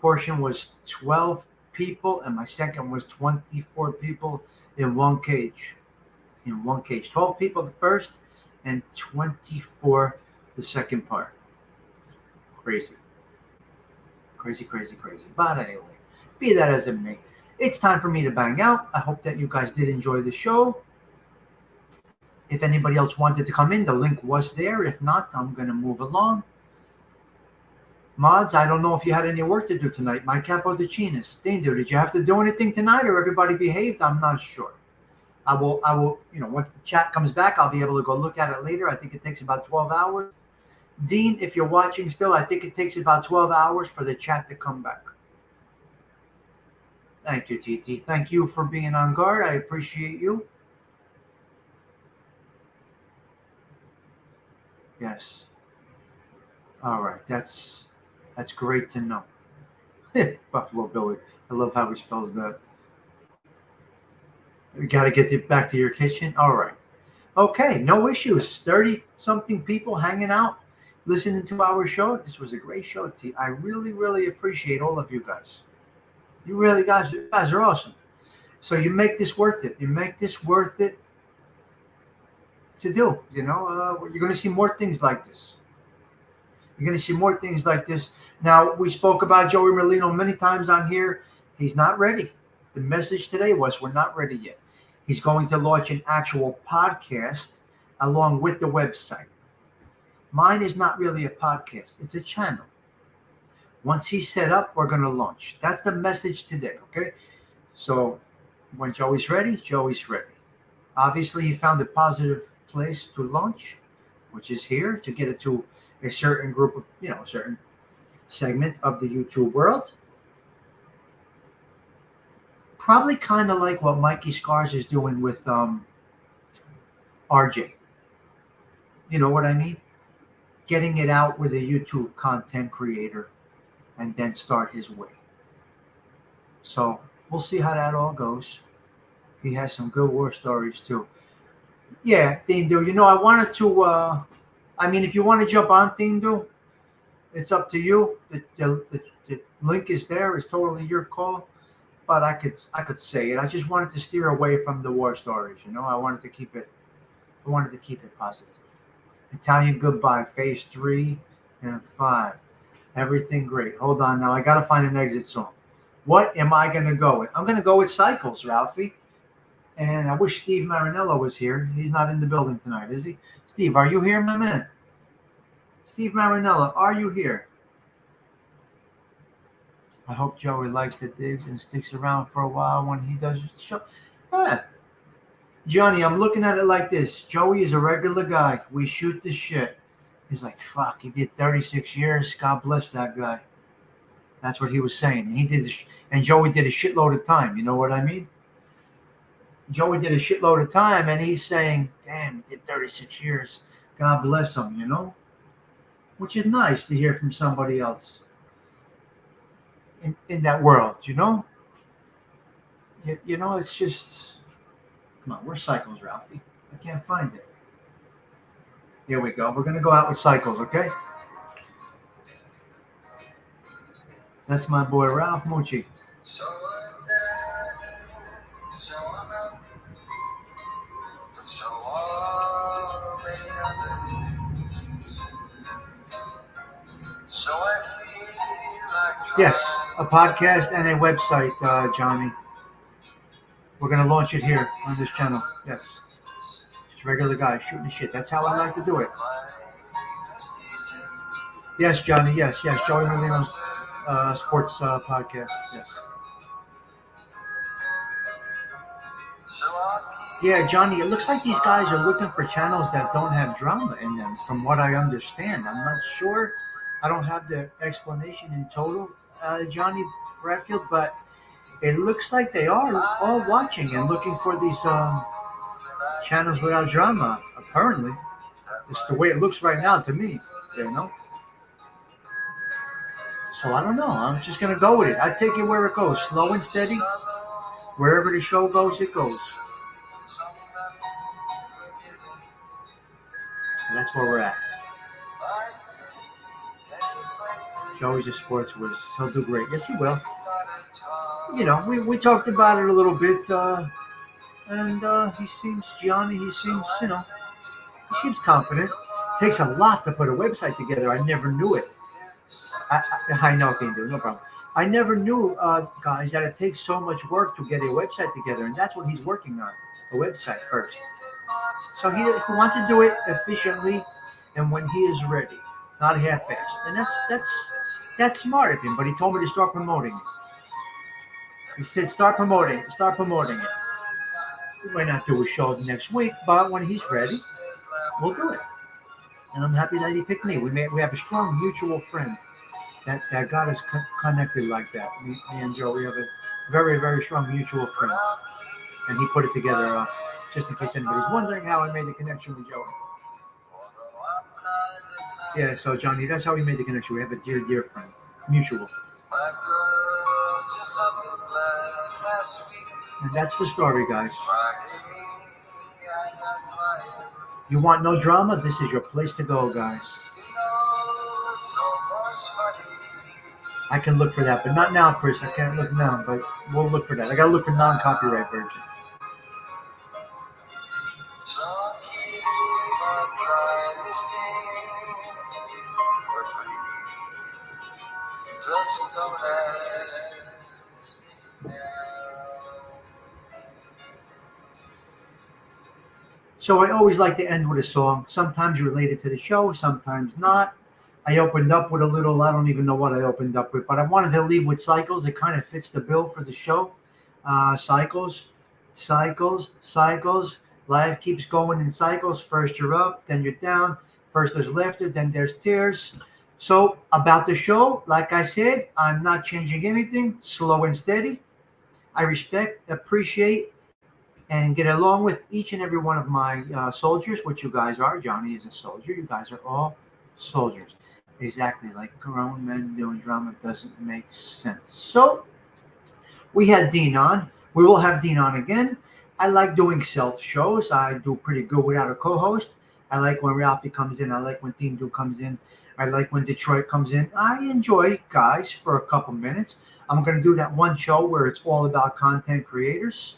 portion was 12 people, and my second was 24 people in one cage. In one cage, 12 people the first, and 24 the second part. Crazy, crazy, crazy, crazy. But anyway, be that as it may, it's time for me to bang out. I hope that you guys did enjoy the show. If anybody else wanted to come in, the link was there. If not, I'm going to move along. Mods, I don't know if you had any work to do tonight. My capo de chinas. Danger, did you have to do anything tonight or everybody behaved? I'm not sure. I will, once the chat comes back, I'll be able to go look at it later. I think it takes about 12 hours. Dean, if you're watching still, I think it takes about 12 hours for the chat to come back. Thank you, TT. Thank you for being on guard. I appreciate you. Yes. All right. That's great to know. Buffalo Billy. I love how he spells that. We got to get back to your kitchen. All right. Okay. No issues. 30-something people hanging out, listening to our show. This was a great show, T. I really, really appreciate all of you guys. You guys are awesome. So you make this worth it. You make this worth it to do. You're going to see more things like this. You're going to see more things like this. Now, we spoke about Joey Merlino many times on here. He's not ready. The message today was we're not ready yet. He's going to launch an actual podcast along with the website. Mine is not really a podcast. It's a channel. Once he's set up, we're going to launch. That's the message today, okay? So when Joey's ready, Joey's ready. Obviously, he found a positive place to launch, which is here to get it to a certain group of, a certain segment of the YouTube world. Probably kind of like what Mikey Scars is doing with RJ. You know what I mean? Getting it out with a YouTube content creator and then start his way. So we'll see how that all goes. He has some good war stories too. Yeah, Tindu. I wanted to. If you want to jump on Tindu, it's up to you. The link is there. It's totally your call. But I could say it. I just wanted to steer away from the war stories. I wanted to keep it. I wanted to keep it positive. Italian Goodbye, Phase 3 and 5. Everything great. Hold on now. I got to find an exit song. What am I going to go with? I'm going to go with Cycles, Ralphie. And I wish Steve Marinello was here. He's not in the building tonight, is he? Steve, are you here, my man? Steve Marinello, are you here? I hope Joey likes the digs and sticks around for a while when he does the show. Yeah. Johnny, I'm looking at it like this. Joey is a regular guy. We shoot the shit. He's like, fuck, he did 36 years. God bless that guy. That's what he was saying. And he did and Joey did a shitload of time. You know what I mean? Joey did a shitload of time, and he's saying, damn, he did 36 years. God bless him, Which is nice to hear from somebody else in that world, It's just, come on, where's Cycles, Ralphie? I can't find it. Here we go. We're going to go out with Cycles, okay? That's my boy, Ralph Mucci. Yes, a podcast and a website, Johnny. We're going to launch it here on this channel. Yes. Just regular guy shooting shit. That's how I like to do it. Yes, Johnny. Yes. Joey Merlino's sports podcast. Yes. Yeah, Johnny, it looks like these guys are looking for channels that don't have drama in them, from what I understand. I'm not sure. I don't have the explanation in total, Johnny Bradfield, but it looks like they are all watching and looking for these channels without drama, apparently. It's the way it looks right now to me, you know? So I don't know. I'm just going to go with it. I take it where it goes, slow and steady. Wherever the show goes, it goes. And that's where we're at. Joey's a sports whiz. He'll do great. Yes, he will. You know, we talked about it a little bit, and he seems, he seems confident. Takes a lot to put a website together. I never knew it. I know, can do no problem. I never knew, guys, that it takes so much work to get a website together, and that's what he's working on, a website first. So he wants to do it efficiently, and when he is ready, not half-assed, and that's smart of him. But he told me to start promoting it. He said, start promoting it. We might not do a show next week, but when he's ready, we'll do it. And I'm happy that he picked me. We have a strong mutual friend that got us connected like that. Me and Joe, we have a very, very strong mutual friend. And he put it together just in case anybody's wondering how I made the connection with Joey. Yeah, so Johnny, that's how we made the connection. We have a dear, dear friend, mutual. And that's the story, guys. You want no drama? This is your place to go, guys. I can look for that, but not now, Chris. I can't look now, but we'll look for that. I gotta look for non-copyright version. So I always like to end with a song, sometimes related to the show, sometimes not. I opened up with a little, I don't even know what I opened up with, but I wanted to leave with Cycles. It kind of fits the bill for the show. Cycles, cycles, cycles. Life keeps going in cycles. First you're up, then you're down. First there's laughter, then there's tears. So about the show, like I said, I'm not changing anything. Slow and steady. I respect, appreciate, and get along with each and every one of my soldiers, which you guys are. Johnny is a soldier. You guys are all soldiers. Exactly, like grown men doing drama doesn't make sense. So we had Dean on. We will have Dean on again. I like doing self shows. I do pretty good without a co-host. I like when Ralphie comes in. I like when Team Do comes in. I like when Detroit comes in. I enjoy guys for a couple minutes. I'm going to do that one show where it's all about content creators.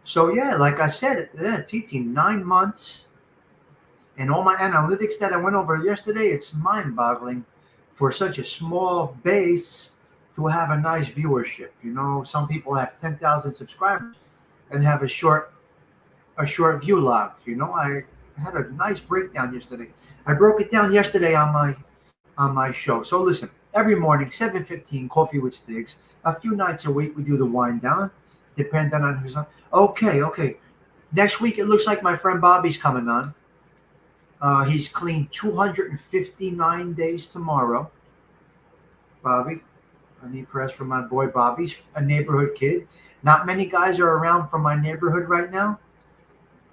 So yeah, like I said, TT, 9 months, and all my analytics that I went over yesterday, it's mind-boggling for such a small base to have a nice viewership. You know, some people have 10,000 subscribers and have a short view log. You know, I had a nice breakdown yesterday. I broke it down yesterday on my show. So listen, every morning, 7:15, Coffee with Stiggs. A few nights a week, we do the wind down, depending on who's on. Okay. Next week, it looks like my friend Bobby's coming on. He's clean 259 days tomorrow. Bobby, I need prayers for my boy Bobby's a neighborhood kid. Not many guys are around from my neighborhood right now.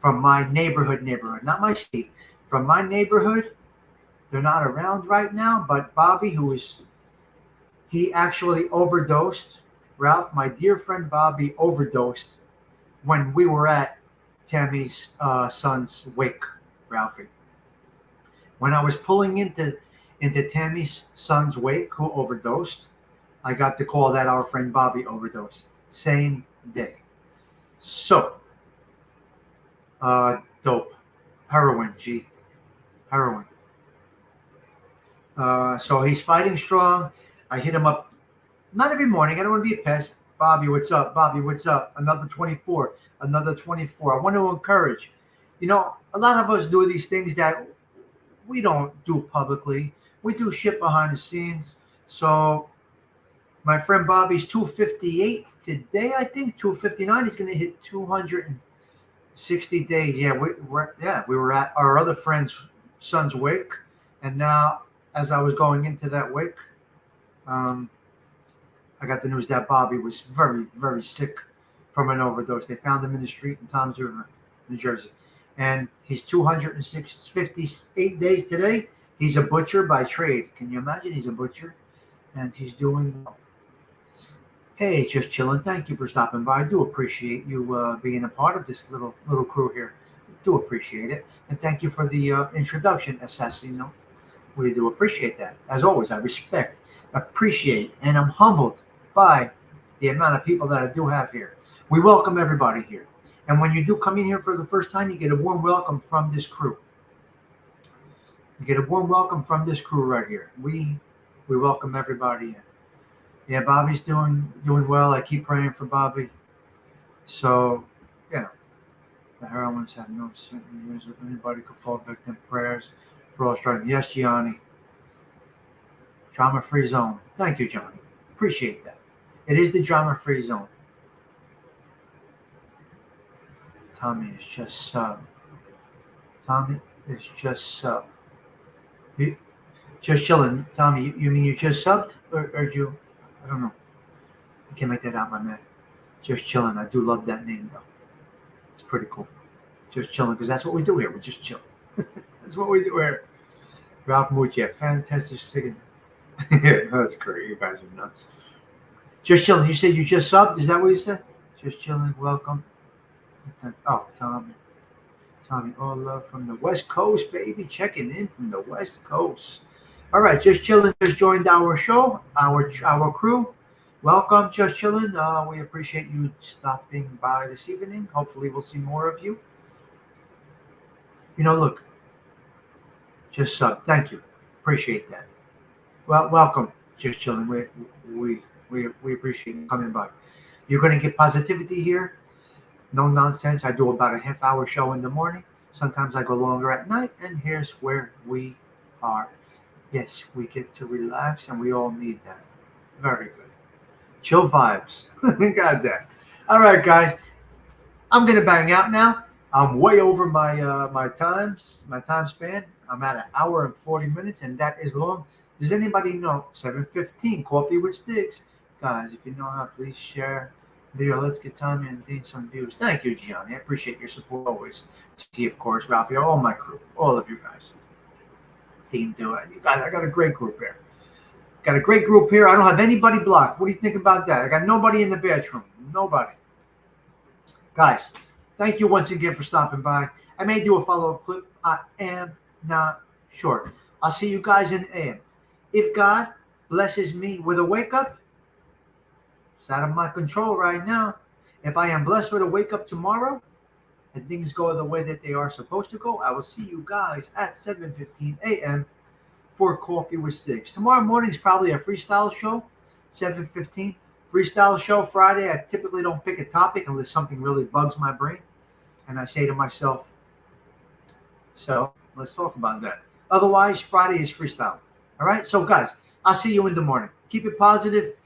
From my neighborhood, not my state. From my neighborhood, they're not around right now. But Bobby, he actually overdosed. Ralph, my dear friend Bobby, overdosed when we were at Tammy's son's wake, Ralphie. When I was pulling into Tammy's son's wake, who overdosed, I got the call that our friend Bobby overdosed. Same day. So, dope. Heroin, heroin. So he's fighting strong. I hit him up, not every morning. I don't want to be a pest. Bobby, what's up? Bobby, what's up? Another 24. Another 24. I want to encourage. You know, a lot of us do these things that we don't do publicly. We do shit behind the scenes. So my friend Bobby's 258 today, I think. 259. He's going to hit 200. 60 days. Yeah, we were at our other friend's son's wake, and now as I was going into that wake, um, I got the news that Bobby was very, very sick from an overdose. They found him in the street in Toms River, New Jersey. And he's 258 days today. He's a butcher by trade. Can you imagine? He's a butcher and he's doing well. Hey, just chilling. Thank you for stopping by. I do appreciate you being a part of this little crew here. Do appreciate it. And thank you for the introduction, Assassino. We do appreciate that. As always, I respect, appreciate, and I'm humbled by the amount of people that I do have here. We welcome everybody here. And when you do come in here for the first time, you get a warm welcome from this crew. You get a warm welcome from this crew right here. We welcome everybody in. Yeah, Bobby's doing well. I keep praying for Bobby. So, the heroines have no certain years if anybody could fall victim. Prayers for all struggling. Yes, Gianni. Drama-free zone. Thank you, Johnny. Appreciate that. It is the drama-free zone. Tommy is just sub. Tommy is just sub. You, just chilling. Tommy, you mean you just subbed? Or you? I don't know. I can't make that out, my man. Just chilling. I do love that name, though. It's pretty cool. Just chilling, because that's what we do here. We just chill. That's what we do here. Ralph Mucci, fantastic singing. That's great. You guys are nuts. Just chilling. You said you just subbed? Is that what you said? Just chilling. Welcome. Oh, Tommy, all love from the West Coast, baby. Checking in from the West Coast. All right, just chilling. Just joined our show, our crew. Welcome, just chilling. We appreciate you stopping by this evening. Hopefully, we'll see more of you. Look, just sub. Thank you. Appreciate that. Well, welcome, just chilling. We appreciate you coming by. You're going to get positivity here. No nonsense. I do about a half-hour show in the morning. Sometimes I go longer at night, and here's where we are. Yes, we get to relax, and we all need that. Very good. Chill vibes. Got that. All right, guys. I'm gonna bang out now. I'm way over my time span. I'm at 1 hour and 40 minutes, and that is long. Does anybody know? 7:15. Coffee with Sticks, guys. If you know how, please share video. Let's get Tommy and Dean some views. Thank you, Gianni. I appreciate your support always. TT, of course, Ralphie, all my crew, all of you guys. Dean, do it. You guys, I got a great group here. Got a great group here. I don't have anybody blocked. What do you think about that? I got nobody in the bathroom. Nobody. Guys, thank you once again for stopping by. I may do a follow-up clip. I am not sure. I'll see you guys in AM. If God blesses me with a wake-up, it's out of my control right now. If I am blessed with a wake-up tomorrow and things go the way that they are supposed to go, I will see you guys at 7:15 a.m. for Coffee with Sticks. Tomorrow morning is probably a freestyle show, 7:15. Freestyle show Friday. I typically don't pick a topic unless something really bugs my brain. And I say to myself, so let's talk about that. Otherwise, Friday is freestyle. All right? So, guys, I'll see you in the morning. Keep it positive.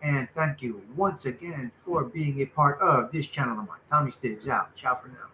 And thank you once again for being a part of this channel of mine. Tommy Stiggs out. Ciao for now.